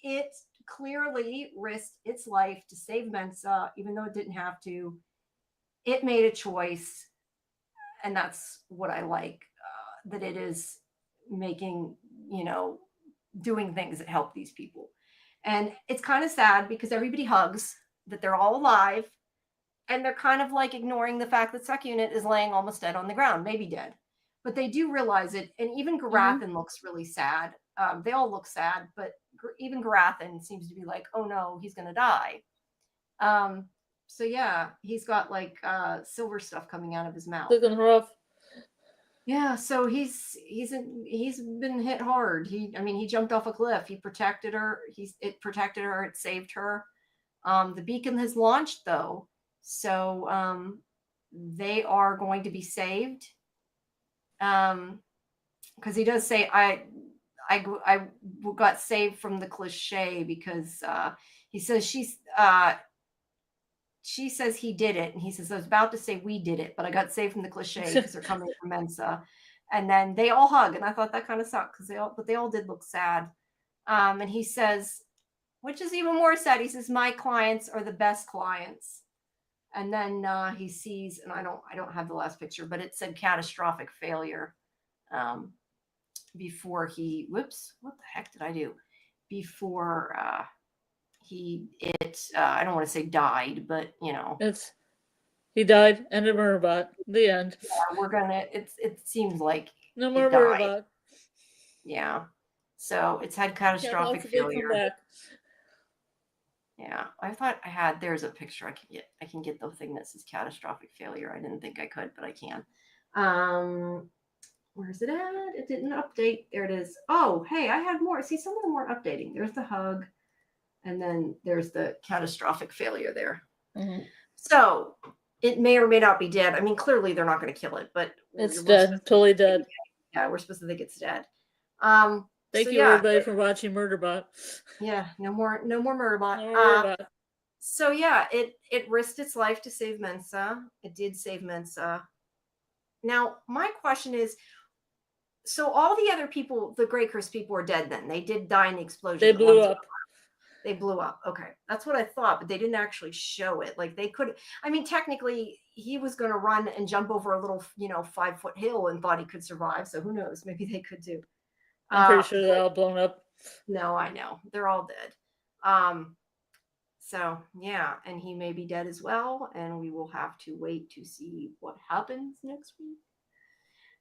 it clearly risked its life to save Mensa, even though it didn't have to. It made a choice. And that's what I like, that it is making, doing things that help these people. And it's kind of sad because everybody hugs that they're all alive, and they're kind of like ignoring the fact that Suckunit is laying almost dead on the ground, maybe dead. But they do realize it. And even Garathan looks really sad. They all look sad, but even Garathan seems to be like, oh no, he's going to die. So yeah, he's got like silver stuff coming out of his mouth. Looking rough. Yeah, so he's been hit hard. He jumped off a cliff. He protected her. It protected her. It saved her. The beacon has launched though, so they are going to be saved. Because he does say I got saved from the cliche because he says she says he did it, and he says I was about to say we did it, but I got saved from the cliche because they're coming from Mensa. And then they all hug, and I thought that kind of sucked because they all did look sad. And he says, which is even more sad, he says my clients are the best clients. And then he sees, and I don't have the last picture, but it said catastrophic failure before he, whoops, what the heck did I do? Before I don't want to say died, but he died. End of Murderbot. The end. Yeah, it seems like no more Murderbot. Yeah. So it's had catastrophic failure. Yeah, I thought I had. There's a picture I can get. I can get the thing that says catastrophic failure. I didn't think I could, but I can. Where's it at? It didn't update. There it is. Oh, hey, I had more. See, some of them weren't updating. There's the hug, and then there's the catastrophic failure there. Mm-hmm. So it may or may not be dead. I mean, clearly they're not going to kill it, but it's dead. Totally dead. Yeah, we're supposed to think it's dead. Thank you, everybody, for watching Murderbot. Yeah, no more Murderbot. No Murderbot. So yeah, it risked its life to save Mensa. It did save Mensa. Now, my question is, so all the other people, the Grey Curse people, are dead then. They did die in the explosion. They blew up. They blew up. Okay. That's what I thought, but they didn't actually show it. Like they could, I mean, technically he was going to run and jump over a little, 5-foot hill and thought he could survive. So who knows? Maybe they could do. I'm pretty sure they're all blown up. No, I know. They're all dead. So yeah, and he may be dead as well, and we will have to wait to see what happens next week.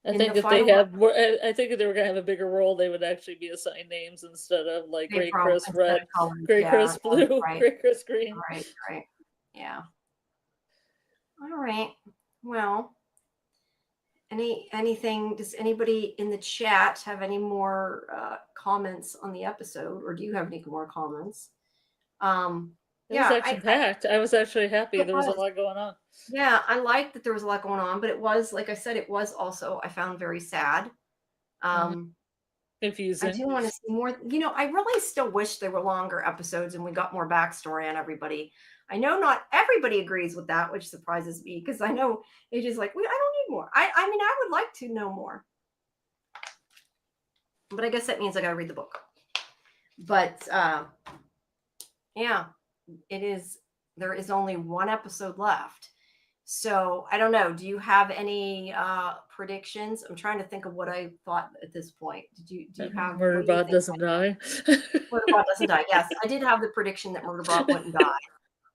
I think if they were gonna have a bigger role, they would actually be assigned names instead of like Grey Curse Red, Grey Curse Blue, Grey Curse Green. Right. Yeah. All right. Well, anything? Does anybody in the chat have any more comments on the episode, or do you have any more comments? It was action-packed. I was actually happy. There was a lot going on. Yeah, I liked that there was a lot going on, but it was, like I said, it was also, I found very sad. Confusing. I do want to see more. I really still wish there were longer episodes and we got more backstory on everybody. I know not everybody agrees with that, which surprises me because I know AJ's like, I don't need more. I mean, I would like to know more. But I guess that means I got to read the book. But yeah. There is only one episode left. So I don't know. Do you have any predictions? I'm trying to think of what I thought at this point. Do you have what do you Murderbot think? doesn't die. Murderbot doesn't die. Yes, I did have the prediction that Murderbot wouldn't die.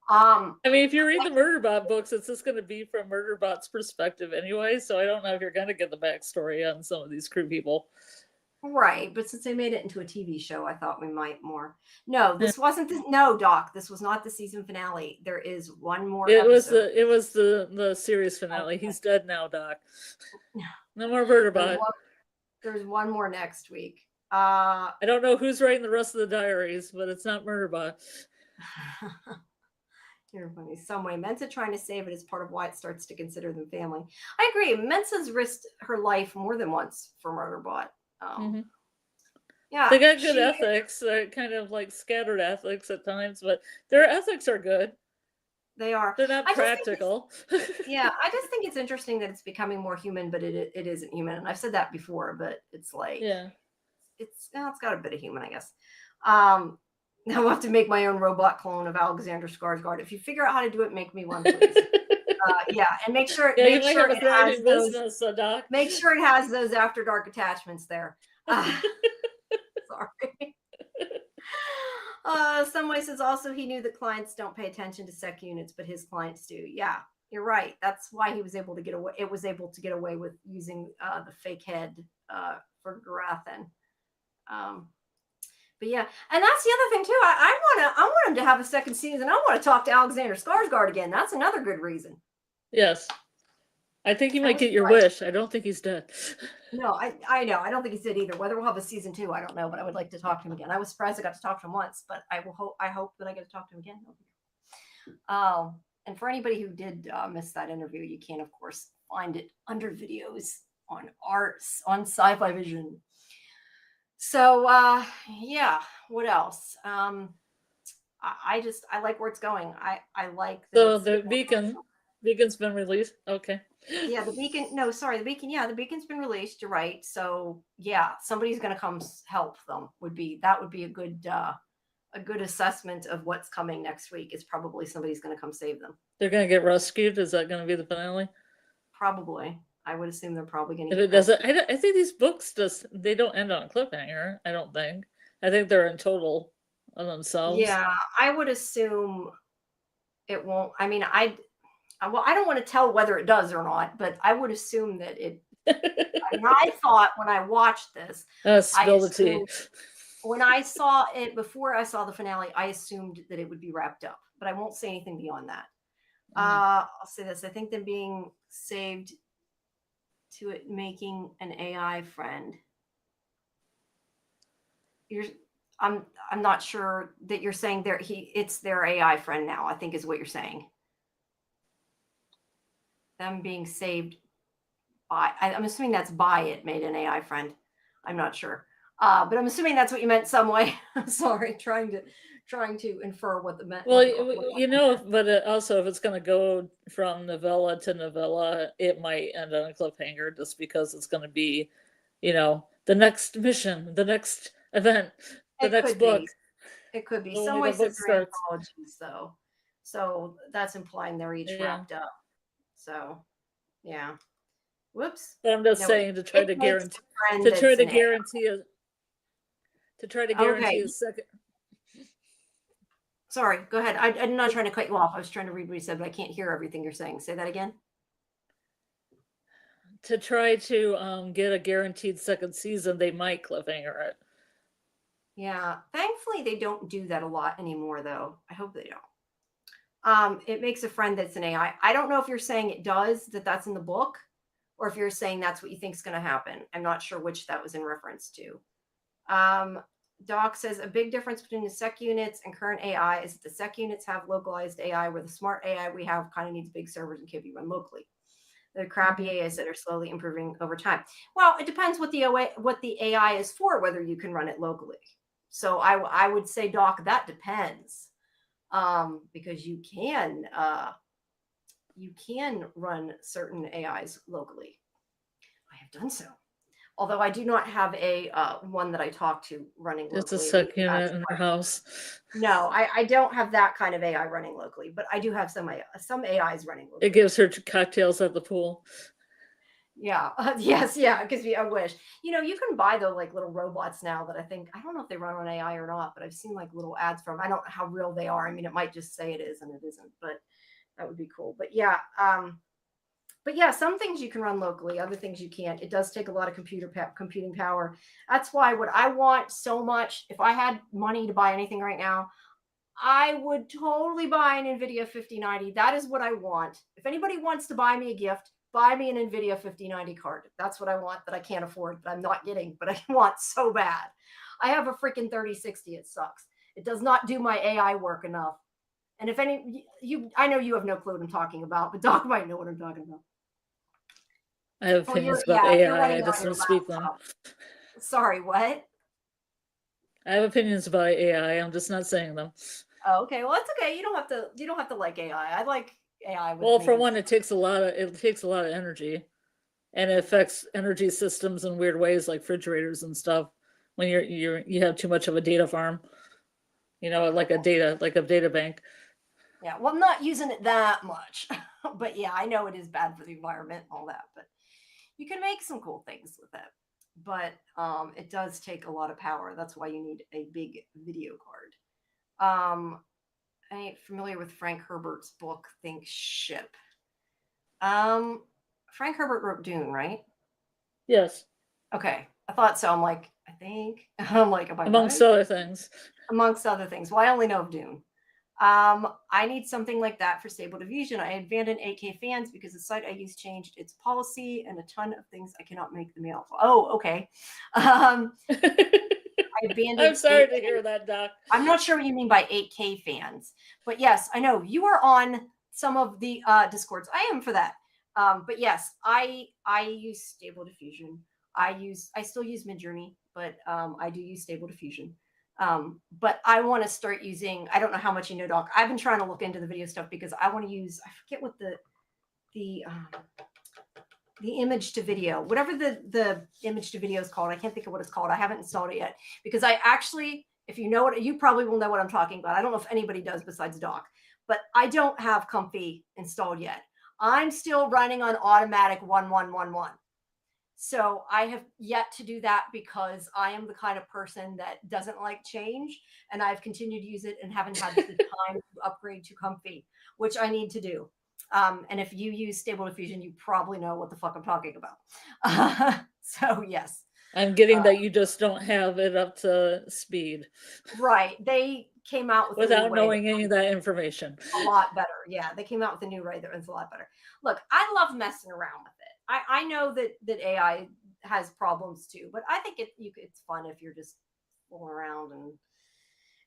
Um, I mean, if you read the Murderbot books, it's just going to be from Murderbot's perspective anyway. So I don't know if you're going to get the backstory on some of these crew people. right, but since they made it into a TV show, I thought we might more. No, Yeah. this wasn't the no, Doc. This was not the season finale. There is one more It was episode. the series finale. He's dead now, Doc. No more Murderbot. There's one more next week. I don't know who's writing the rest of the diaries, but it's not Murderbot. You're funny. Some way. Mensa trying to save it is part of why it starts to consider them family. I agree. Mensa's risked her life more than once for Murderbot. Yeah. They got good ethics. They're kind of like scattered ethics at times, but their ethics are good. They are. They're not practical. Yeah, I just think it's interesting that it's becoming more human, but it isn't human. And I've said that before, but it's like, yeah, it's got a bit of human, I guess. I'll have to make my own robot clone of Alexander Skarsgård. If you figure out how to do it, make me one, please. Yeah, and make sure yeah, make sure it has those. Business, Doc. Make sure it has those after dark attachments there. Sorry. Some way says also he knew that clients don't pay attention to sec units, but his clients do. Yeah, you're right. That's why he was able to get away. It was able to get away with using the fake head for Garathan. But yeah, and that's the other thing too. I want him to have a second season. I want to talk to Alexander Skarsgård again. That's another good reason. Yes. I think you might get your wish. I don't think he's dead. No, I know. I don't think he's dead either. Whether we'll have a season 2, I don't know, but I would like to talk to him again. I was surprised I got to talk to him once, but I hope that I get to talk to him again. And for anybody who did miss that interview, you can of course find it under videos on sci-fivision. So yeah, what else? I like where it's going. I like so the beacon's been released. Okay. Yeah, the beacon. No, sorry, the beacon. Yeah, the beacon's been released. You're right. So yeah, somebody's going to come help them. Would be a good assessment of what's coming next week. Is probably somebody's going to come save them. They're going to get rescued. Is that going to be the finale? Probably. I would assume they're probably going to. If it doesn't, I think these books they don't end on a cliffhanger. I don't think. I think they're in total of themselves. Yeah, I would assume it won't. I mean, I don't want to tell whether it does or not, but I would assume that it. I thought when I watched this, spill the tea. When I saw it before I saw the finale, I assumed that it would be wrapped up, but I won't say anything beyond that. I'll say this: I think them being saved to it making an AI friend. I'm not sure that you're saying it's their AI friend now, I think is what you're saying. Them being saved by, I'm assuming that's by it made an AI friend. I'm not sure. But I'm assuming that's what you meant some way. Sorry, trying to infer what the meant. Well, but also if it's going to go from novella to novella, it might end on a cliffhanger just because it's going to be, the next mission, the next event, the next book. It could be. Some ways it's anthologies, though. So that's implying they're each wrapped up. So, yeah. Whoops. But I'm just saying to try to guarantee a second. Sorry, go ahead. I'm not trying to cut you off. I was trying to read what you said, but I can't hear everything you're saying. Say that again. To try to get a guaranteed second season, they might cliffhanger it. Yeah, thankfully they don't do that a lot anymore, though. I hope they don't. It makes a friend that's an AI. I don't know if you're saying it does, that's in the book, or if you're saying that's what you think is going to happen. I'm not sure which that was in reference to. Doc says a big difference between the sec units and current AI is that the sec units have localized AI, where the smart AI we have kind of needs big servers and can't be run locally. The crappy AIs that are slowly improving over time. Well, it depends what the AI is for, whether you can run it locally. So I would say, Doc, that depends, because you can run certain AIs locally. I have done so. Although I do not have a one that I talk to running Just a locally. sec unit in our house. No, I don't have that kind of AI running locally, but I do have some AIs running locally. It gives her cocktails at the pool. Yeah. Yes. Yeah. Because I wish. You can buy the like little robots now that I don't know if they run on AI or not, but I've seen like little ads from. I don't know how real they are. I mean, it might just say it is and it isn't, but that would be cool. But yeah. Some things you can run locally, other things you can't. It does take a lot of computing power. That's why what I want so much, if I had money to buy anything right now, I would totally buy an NVIDIA 5090. That is what I want. If anybody wants to buy me a gift, buy me an NVIDIA 5090 card. That's what I want that I can't afford, that I'm not getting, but I want so bad. I have a freaking 3060. It sucks. It does not do my AI work enough. And if I know you have no clue what I'm talking about, but Doc might know what I'm talking about. I have opinions about AI. I just don't speak them. Sorry, what? I have opinions about AI. I'm just not saying them. Oh, okay. Well, it's okay. You don't have to like AI. I like AI. Well, for one, it takes a lot of energy, and it affects energy systems in weird ways, like refrigerators and stuff. When you have too much of a data farm, like a data bank. Yeah. Well, I'm not using it that much, but yeah, I know it is bad for the environment and all that, but you can make some cool things with it. But it does take a lot of power. That's why you need a big video card. I ain't familiar with Frank Herbert's book, Think Ship. Frank Herbert wrote Dune, right? Yes. Okay. I thought so. I'm like, I think. I'm like, amongst other things. Amongst other things. Well, I only know of Dune. I need something like that for Stable Diffusion. I abandoned 8K fans because the site I use changed its policy and a ton of things I cannot make the mail. Oh, okay. I abandoned. I'm sorry to hear that, Doc. I'm not sure what you mean by 8K fans, but yes, I know you are on some of the Discords. I am for that. But yes, I use Stable Diffusion. I still use Midjourney, but I do use Stable Diffusion. But I want to start using, I don't know how much you know, Doc. I've been trying to look into the video stuff because I want to use, I forget what the image to video, whatever the image to video is called. I can't think of what it's called. I haven't installed it yet because I actually, if you know what, you probably will know what I'm talking about. I don't know if anybody does besides Doc, but I don't have Comfy installed yet. I'm still running on automatic 1111. So I have yet to do that because I am the kind of person that doesn't like change, and I've continued to use it and haven't had the time to upgrade to Comfy, which I need to do. And if you use Stable Diffusion, you probably know what the fuck I'm talking about. So yes. I'm getting that you just don't have it up to speed. Right. They came out with without knowing any of that information. A lot better. Yeah, they came out with a new way that was a lot better. Look, I love messing around with it. I know that AI has problems too, but I think it's fun if you're just fooling around, and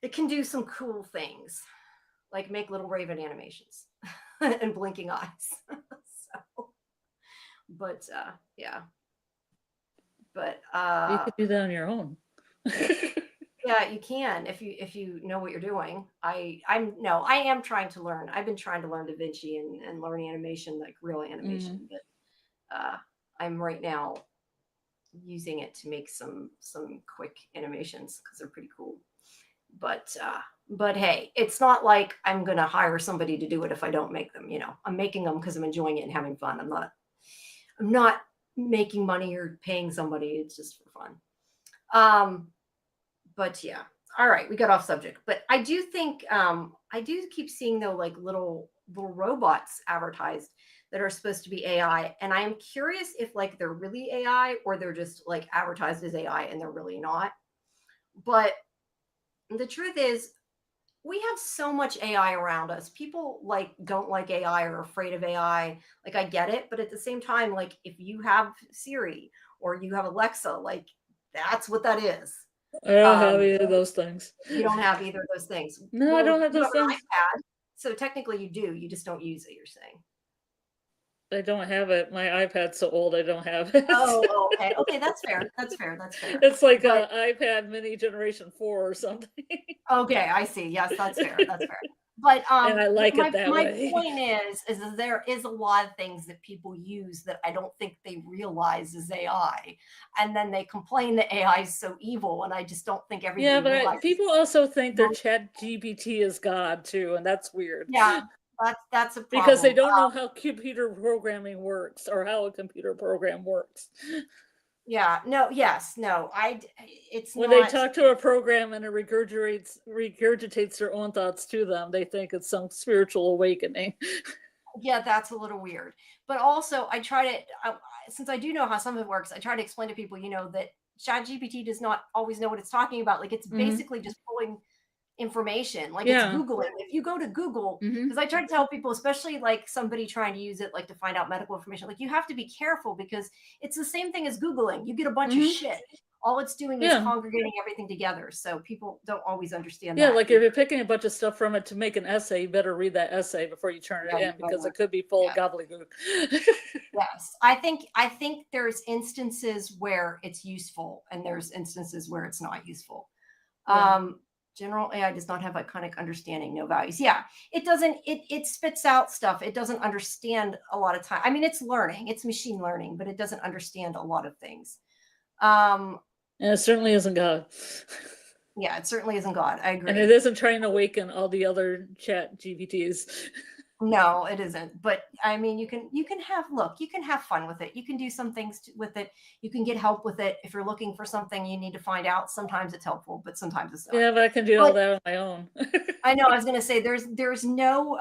it can do some cool things, like make little raven animations and blinking eyes. So, but yeah. But you could do that on your own. Yeah, you can if you know what you're doing. I am trying to learn. I've been trying to learn DaVinci and learn animation, like real animation, but I'm right now using it to make some quick animations because they're pretty cool. But hey, it's not like I'm gonna hire somebody to do it if I don't make them. I'm making them because I'm enjoying it and having fun. I'm not making money or paying somebody. It's just for fun. But yeah, all right, we got off subject. But I do think I do keep seeing though, like little robots advertised that are supposed to be AI, and I am curious if like they're really AI or they're just like advertised as AI and they're really not. But the truth is, we have so much AI around us. People like don't like AI or are afraid of AI. Like I get it, but at the same time, like if you have Siri or you have Alexa, like that's what that is. I don't have either of those things. You don't have either of those things. No, I don't have those things. An iPad, so technically you do. You just don't use it, you're saying. I don't have it. My iPad's so old I don't have it. Oh, okay. Okay, that's fair. That's fair. It's like an iPad mini generation 4 or something. Okay, I see. Yes, that's fair. That's fair. But And I like my it that way. point is that there is a lot of things that people use that I don't think they realize is AI, and then they complain that AI is so evil, and I just don't think Yeah, everybody but realizes. people also think their Most, chat GPT is God too, and that's weird. yeah, that's a Because they problem. don't know how computer programming works or how a computer program works. Yeah, no, yes, no, it's When they not. talk to a program and it regurgitates their own thoughts to them, they think it's some spiritual awakening. Yeah, that's a little weird. But also, I try to, since I do know how some of it works, I try to explain to people, that ChatGPT does not always know what it's talking about. Like, it's Hmm. basically just pulling information, like it's Yeah. Googling. If you go to Google, Hmm. because I try to tell people, especially like somebody trying to use it like to find out medical information, like you have to be careful because it's the same thing as Googling. You get a bunch of Hmm. shit. All it's doing is Yeah. congregating everything together. So people don't always understand Yeah, that like if either. you're picking a bunch of stuff from it to make an essay, you better read that essay before you turn it Yeah, you in because better. it could be full of Yeah. gobbledygook. Yes. I think there's instances where it's useful and there's instances where it's not useful. Yeah. Um, general AI does not have iconic understanding, no values. Yeah, it doesn't, it spits out stuff. It doesn't understand a lot of time. I mean, it's learning, it's machine learning, but it doesn't understand a lot of things. Um, And it certainly isn't God. yeah, it certainly isn't God. I And it agree. isn't trying to awaken all the other chat GPTs. No, it isn't. But I mean, you can have fun with it. You can do some things with it. You can get help with it. If you're looking for something you need to find out, sometimes it's helpful, but sometimes it's not. Yeah, but I can do all But that on my own. I know I was going to say there's no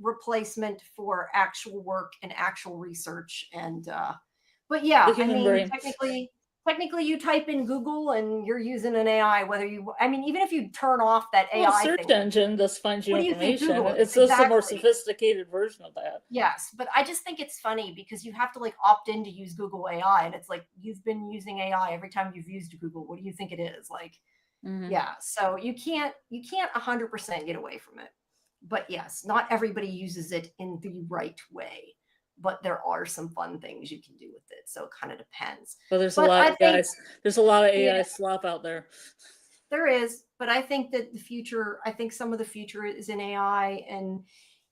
replacement for actual work and actual research and but The yeah, I human mean brain. technically you type in Google and you're using an AI whether you I mean even if you turn off that Well, AI search thing, engine just finds you what do you think information. Google is? It's just a more Exactly. sophisticated version of that. Yes, but I just think it's funny because you have to like opt in to use Google AI and it's like you've been using AI every time you've used Google. What do you think it is? Like Hmm. yeah, so you can't 100% get away from it. But yes, not everybody uses it in the right way. But there are some fun things you can do with it. So it kind of depends. But there's a But lot I of think guys. There's a lot of yeah, AI slop out there. there is, but I think that I think some of the future is in AI and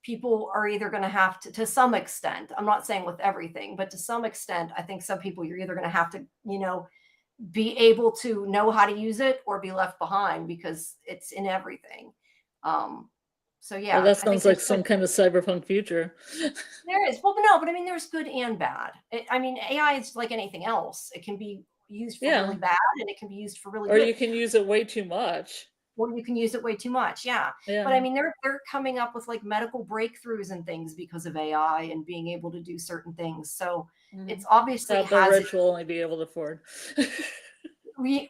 people are either going to have to some extent. I'm not saying with everything, but to some extent, I think some people you're either going to have to, be able to know how to use it or be left behind because it's in everything. Um, so Well, yeah, that I think sounds like there's good. some kind of cyberpunk future. There is. Well, no, but I mean, there's good and bad. I mean, AI is like anything else. It can be used for really Yeah. bad and it can be used for really Or good. you can use it way too much. Or you can use it way too much. Yeah. But I Yeah. mean, they're coming up with like medical breakthroughs and things because of AI and being able to do certain things. So Hmm. it's obviously That the has rich will only be able to afford.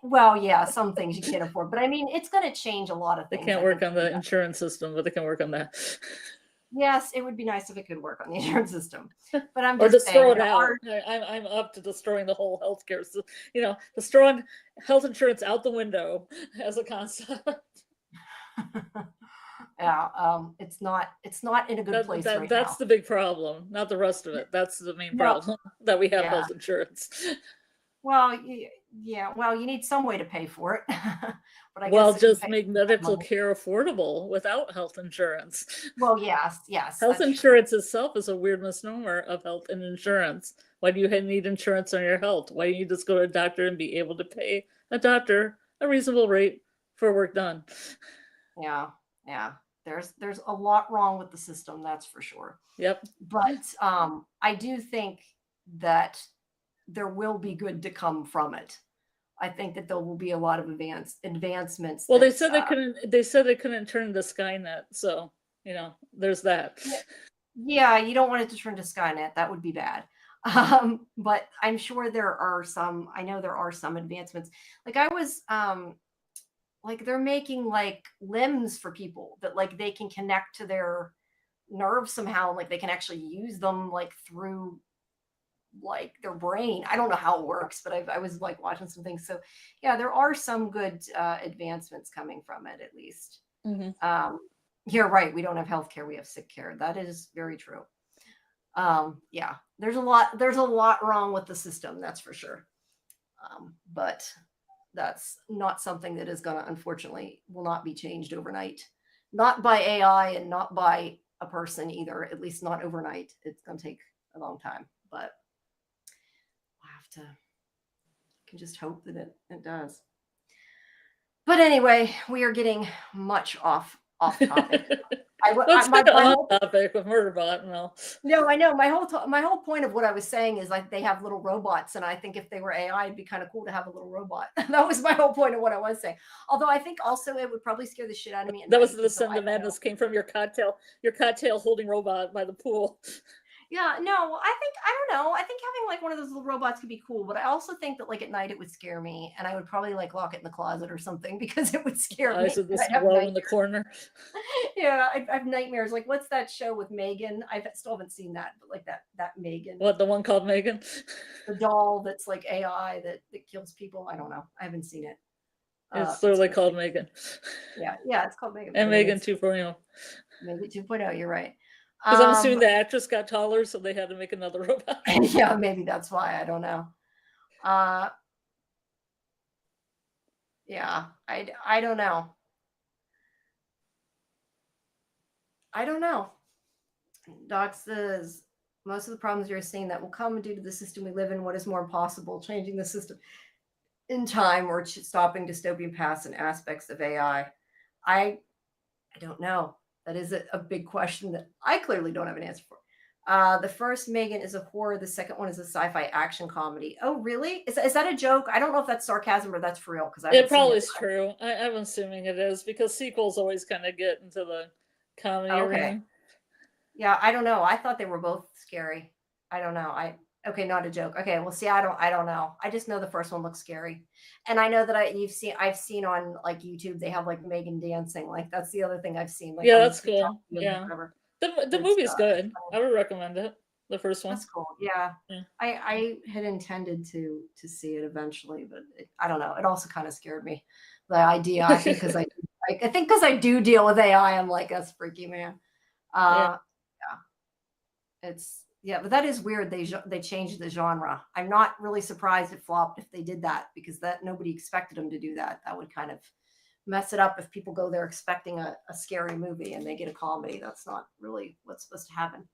well, yeah, some things you can't afford, but I mean, it's going to change a lot of They things. can't I work think. on the insurance system, but they can work on that. Yes, it would be nice if it could work on the insurance system, but I'm Or just just throw saying it out. I'm up to destroying the whole healthcare system. Destroying health insurance out the window as a concept. yeah, it's not in a good place right That's now. the big problem, not the rest of it. That's the main No, problem that we have yeah, health insurance. well, yeah, well, you need some way to pay for it, but I Well, guess if you just pay make that medical money, care affordable without health insurance. well, yes, yes, Health that's true. insurance itself is a weird misnomer of health and insurance. Why do you need insurance on your health? Why don't you just go to a doctor and be able to pay a doctor a reasonable rate for work done? Yeah, yeah. There's a lot wrong with the system, that's for sure. Yep. But I do think that there will be good to come from it. I think that there will be a lot of advancements Well, they that said they couldn't. They said they couldn't turn the Skynet. So there's that. yeah, yeah, you don't want it to turn to Skynet. That would be bad. But I'm sure I know there are some advancements. Like I was like they're making like limbs for people that like they can connect to their nerves somehow, like they can actually use them like through like their brain. I don't know how it works, but I was like watching some things. So yeah, there are some good advancements coming from it, at least. Hmm. Um, you're right. We don't have healthcare. We have sick care. That is very true. Yeah, there's a lot wrong with the system. That's for sure. But that's not something that is going to, unfortunately, will not be changed overnight. not by AI and not by a person either, at least not overnight. It's going to take a long time, but we'll have to, can just hope that it does. But anyway, we are getting much off topic. It's kind of on topic with Murderbot. No, I know. My whole point of what I was saying is like they have little robots, and I think if they were AI, it'd be kind of cool to have a little robot. That was my whole point of what I was saying. Although I think also it would probably scare the shit out of me. That was the Send the Madness came from your cocktail holding robot by the pool. Yeah, no, I don't know. I think having like one of those little robots could be cool, but I also think that like at night it would scare me, and I would probably like lock it in the closet or something because it would scare me. Eyes of this glow in the corner. Yeah, I have nightmares. Like, what's that show with Megan? I still haven't seen that, but like that Megan. What, the one called Megan? The doll that's like AI that kills people. I don't know. I haven't seen it. It's literally called Megan. Yeah, it's called Megan. And Megan 2.0. Megan 2.0. You're right. Because I'm assuming the actress got taller, so they had to make another robot. Yeah, maybe that's why. I don't know. Yeah, I don't know. I don't know. Doc says most of the problems you're seeing that will come due to the system we live in. What is more impossible, changing the system in time or stopping dystopian paths and aspects of AI? I don't know. That is a big question that I clearly don't have an answer for. The first Megan is a horror. The second one is a sci-fi action comedy. Oh, really? Is that a joke? I don't know if that's sarcasm or that's for real. Because it probably is true. I'm assuming it is because sequels always kind of get into the comedy arena. Yeah, I don't know. I thought they were both scary. I don't know. Okay, not a joke. Okay, well, see, I don't know. I just know the first one looks scary, and I know that I've seen on like YouTube they have like Megan dancing. Like that's the other thing I've seen. Like, yeah, that's cool. Yeah, the movie's good. I would recommend it. The first one. That's cool. Yeah. I had intended to see it eventually, but I don't know. It also kind of scared me. The idea, I think, because I do deal with AI. I'm like, that's freaky, man. Yeah. But that is weird. They changed the genre. I'm not really surprised it flopped if they did that, because that nobody expected them to do that. That would kind of mess it up if people go there expecting a scary movie and they get a comedy. That's not really what's supposed to happen.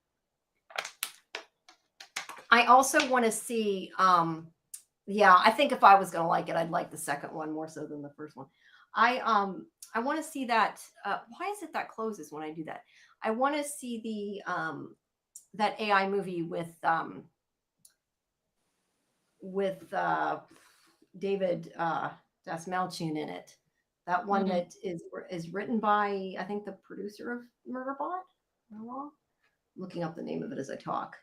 I also want to see, I think if I was going to like it, I'd like the second one more so than the first one. I want to see that. Why is it that closes when I do that? I want to see the that AI movie with David Dasmalchian in it. That one that is written by, I think, the producer of Murderbot. Am I wrong? I'm looking up the name of it as I talk.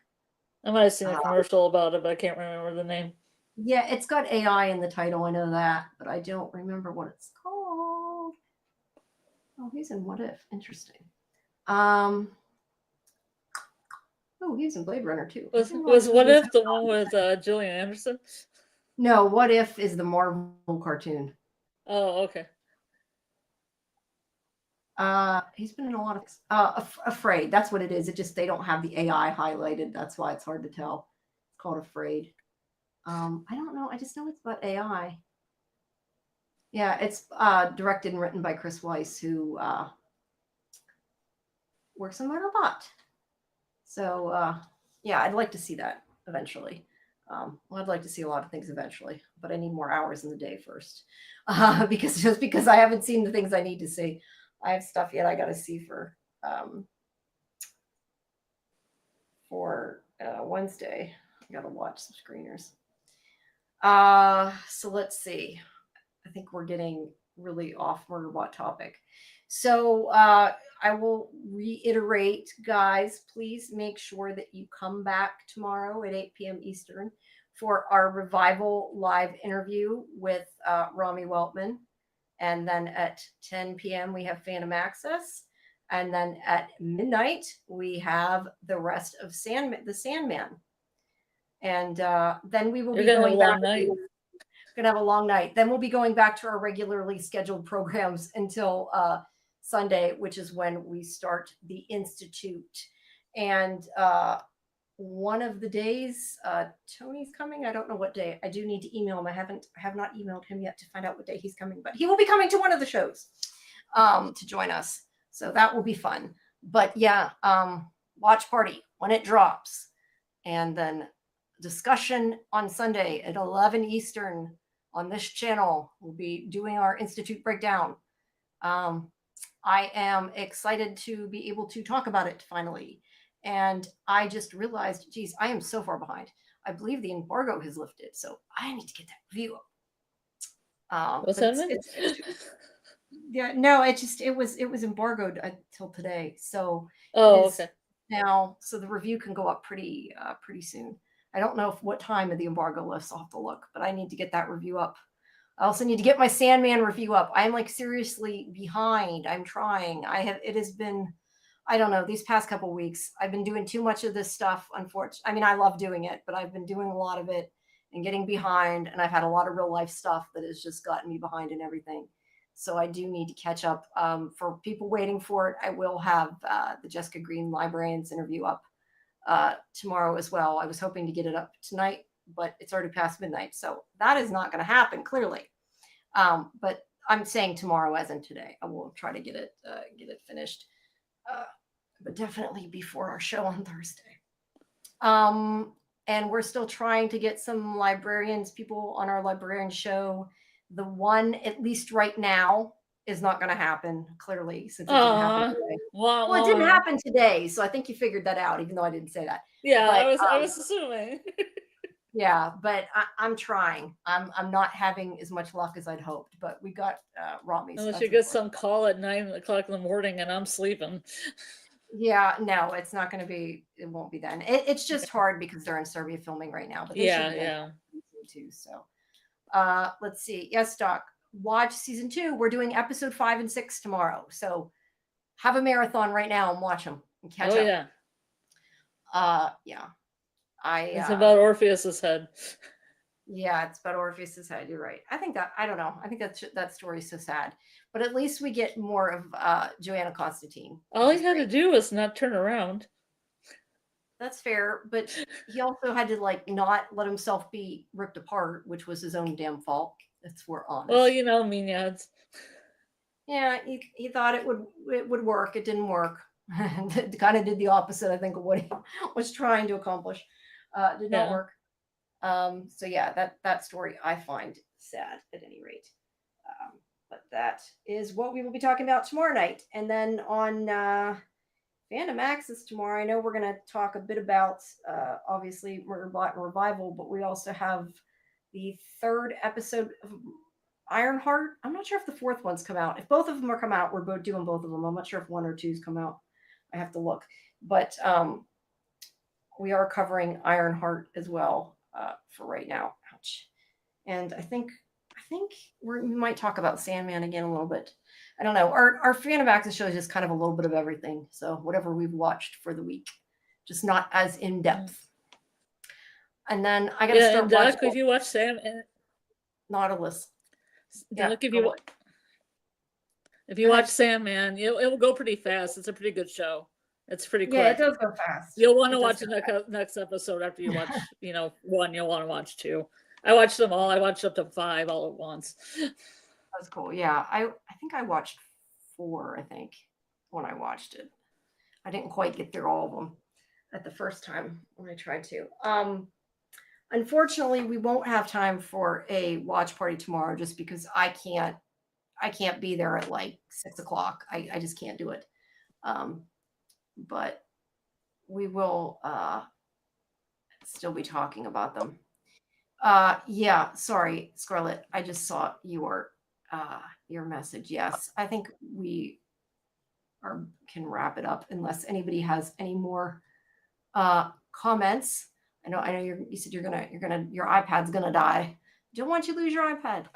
I might have seen a commercial about it, but I can't remember the name. Yeah, it's got AI in the title. I know that, but I don't remember what it's called. Oh, he's in What If. Interesting. Oh, he's in Blade Runner too. Was What If the one with Gillian Anderson? No, What If is the Marvel cartoon. Oh, okay. He's been in a lot of Afraid. That's what it is. It just they don't have the AI highlighted. That's why it's hard to tell. It's called Afraid. I don't know. I just know it's about AI. Yeah, it's directed and written by Chris Weiss, who works on Murderbot. So I'd like to see that eventually. I'd like to see a lot of things eventually, but I need more hours in the day first, because I haven't seen the things I need to see. I have stuff yet I got to see for Wednesday. I got to watch some screeners. So let's see. I think we're getting really off Murderbot topic. So I will reiterate, guys, please make sure that you come back tomorrow at 8 p.m. Eastern for our Revival live interview with Rami Weltman. And then at 10 p.m. we have Phantom Access. And then at midnight, we have the rest of the Sandman. And then we will be going back. We're going to have a long night. Then we'll be going back to our regularly scheduled programs until Sunday, which is when we start the Institute. And one of the days, Tony's coming. I don't know what day. I do need to email him. I have not emailed him yet to find out what day he's coming, but he will be coming to one of the shows to join us. So that will be fun. But yeah, watch party when it drops. And then discussion on Sunday at 11 Eastern on this channel. We'll be doing our Institute breakdown. I am excited to be able to talk about it finally. And I just realized, geez, I am so far behind. I believe the embargo has lifted, so I need to get that review up. What's that mean? Yeah, no, it was embargoed until today, so Oh, it is okay. now. So the review can go up pretty soon. I don't know what time of the embargo lifts. I'll have to look, but I need to get that review up. I also need to get my Sandman review up. I'm like seriously behind. I'm trying. It has been, I don't know, these past couple weeks, I've been doing too much of this stuff. Unfortunately, I mean, I love doing it, but I've been doing a lot of it and getting behind. And I've had a lot of real life stuff that has just gotten me behind in everything. So I do need to catch up. For people waiting for it, I will have the Jessica Green Librarians interview up tomorrow as well. I was hoping to get it up tonight, but it's already past midnight. So that is not going to happen, clearly. But I'm saying tomorrow as in today. I will try to get it finished. But definitely before our show on Thursday. And we're still trying to get some librarians, people on our librarian show. The one, at least right now, is not going to happen, clearly, since it didn't happen today. Well, it didn't happen today, so I think you figured that out, even though I didn't say that. Yeah, but, I was assuming. Yeah, but I'm trying. I'm not having as much luck as I'd hoped, but we got Rami. Unless you get some call at 9 o'clock in the morning and I'm sleeping. Yeah, no, it's not going to be. It won't be then. It's just hard because they're in Serbia filming right now. But they should too. So, let's see. Yes, Doc. Watch season 2. We're doing episode 5 and 6 tomorrow. So, have a marathon right now and watch them and catch up. Yeah. It's about Orpheus's head. Yeah, it's about Orpheus's head. You're right. I think that, I don't know. I think that story is so sad. But at least we get more of Joanna Constantine. All he had to do was not turn around. That's fair, but he also had to not let himself be ripped apart, which was his own damn fault. If we're honest. Well, you know, Mignards. Yeah, he thought it would work. It didn't work. It kind of did the opposite, I think, of what he was trying to accomplish. Did not work. So yeah, that story I find sad at any rate. But that is what we will be talking about tomorrow night. And then on Fandom Access tomorrow, I know we're going to talk a bit about, obviously, Murderbot and Revival, but we also have the 3rd episode of Ironheart. I'm not sure if the 4th one's come out. If both of them are come out, we're both doing both of them. I'm not sure if 1 or 2's come out. I have to look. But we are covering Ironheart as well for right now. Ouch. And I think we might talk about Sandman again a little bit. I don't know. Our Fandom Access show is just kind of a little bit of everything. So whatever we've watched for the week, just not as in depth. And then I got to start watching. If you watch Sandman, Nautilus. Doc, if you watch Sandman, it will go pretty fast. It's a pretty good show. It's pretty quick. Yeah, it does go fast. You'll want to watch the next episode after you watch, 1. You'll want to watch 2. I watched them all. I watched up to 5 all at once. That's cool. Yeah, I think I watched 4. I think when I watched it, I didn't quite get through all of them at the first time when I tried to. Unfortunately, we won't have time for a watch party tomorrow, just because I can't be there at 6 o'clock. I just can't do it. But we will still be talking about them. Yeah, sorry, Scarlet. I just saw your message. Yes, I think we can wrap it up unless anybody has any more comments. I know you said your iPad's gonna die. Don't want you to lose your iPad.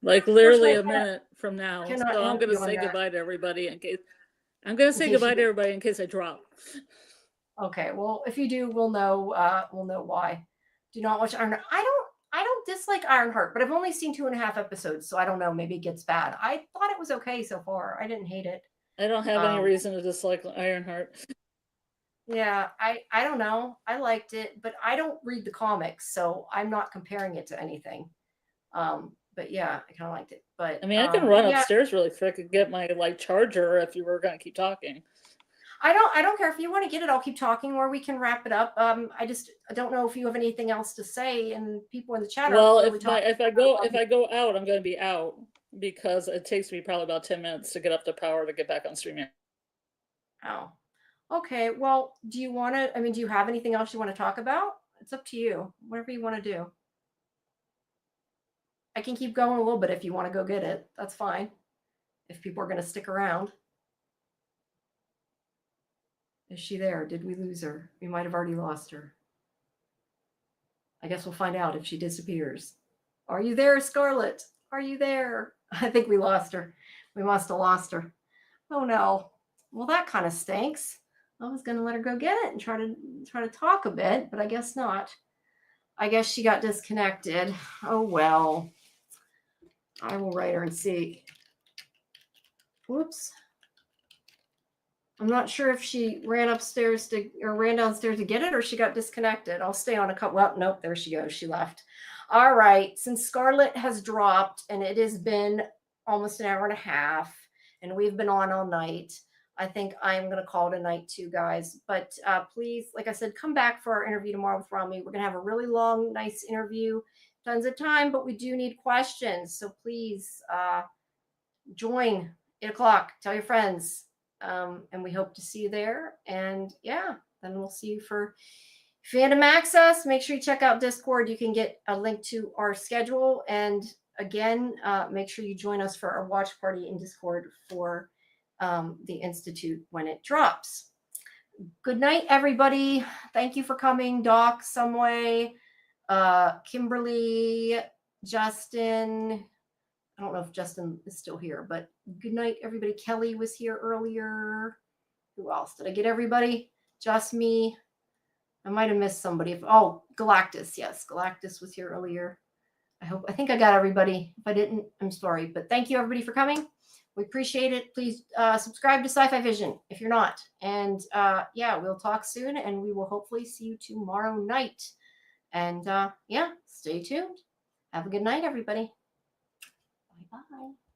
Literally a minute from now. So I'm gonna say goodbye to everybody in case. I'm gonna say goodbye to everybody in case I drop. Okay, well, if you do, we'll know why. Do not watch Ironheart. I don't dislike Ironheart, but I've only seen 2.5 episodes, so I don't know. Maybe it gets bad. I thought it was okay so far. I didn't hate it. I don't have any reason to dislike Ironheart. Yeah, I don't know. I liked it, but I don't read the comics, so I'm not comparing it to anything. But yeah, I kind of liked it. But I mean, I can run yeah, upstairs really quick and get my like charger if you were gonna keep talking. I don't care if you want to get it. I'll keep talking, or we can wrap it up. I don't know if you have anything else to say, and people in the chat are Well, really talking. if I go out, I'm gonna be out because it takes me probably about 10 minutes to get up the power to get back on streaming. Oh, okay. Well, do you want to? I mean, do you have anything else you want to talk about? It's up to you. Whatever you want to do. I can keep going a little bit if you want to go get it. That's fine. If people are going to stick around. Is she there? Did we lose her? We might have already lost her. I guess we'll find out if she disappears. Are you there, Scarlet? Are you there? I think we lost her. We must have lost her. Oh no. Well, that kind of stinks. I was going to let her go get it and try to talk a bit, but I guess not. I guess she got disconnected. Oh well. I will write her and see. Whoops. I'm not sure if she ran upstairs or ran downstairs to get it, or she got disconnected. I'll stay on a couple. Well, nope, there she goes. She left. All right. Since Scarlet has dropped and it has been almost an hour and a half and we've been on all night, I think I'm going to call it a night too, guys. But please, like I said, come back for our interview tomorrow with Rami. We're going to have a really long, nice interview. Tons of time, but we do need questions. So please join 8 o'clock. Tell your friends. And we hope to see you there. And yeah, then we'll see you for Fandom Access. Make sure you check out Discord. You can get a link to our schedule. And again, make sure you join us for our watch party in Discord for the Institute when it drops. Good night, everybody. Thank you for coming. Doc, Someway, Kimberly, Justin. I don't know if Justin is still here, but good night, everybody. Kelly was here earlier. Who else? Did I get everybody? Just me. I might have missed somebody. Galactus. Yes, Galactus was here earlier. I think I got everybody. If I didn't, I'm sorry. But thank you, everybody, for coming. We appreciate it. Please subscribe to Sci-Fi-Vision if you're not. And yeah, we'll talk soon, and we will hopefully see you tomorrow night. And yeah, stay tuned. Have a good night, everybody. Bye-bye.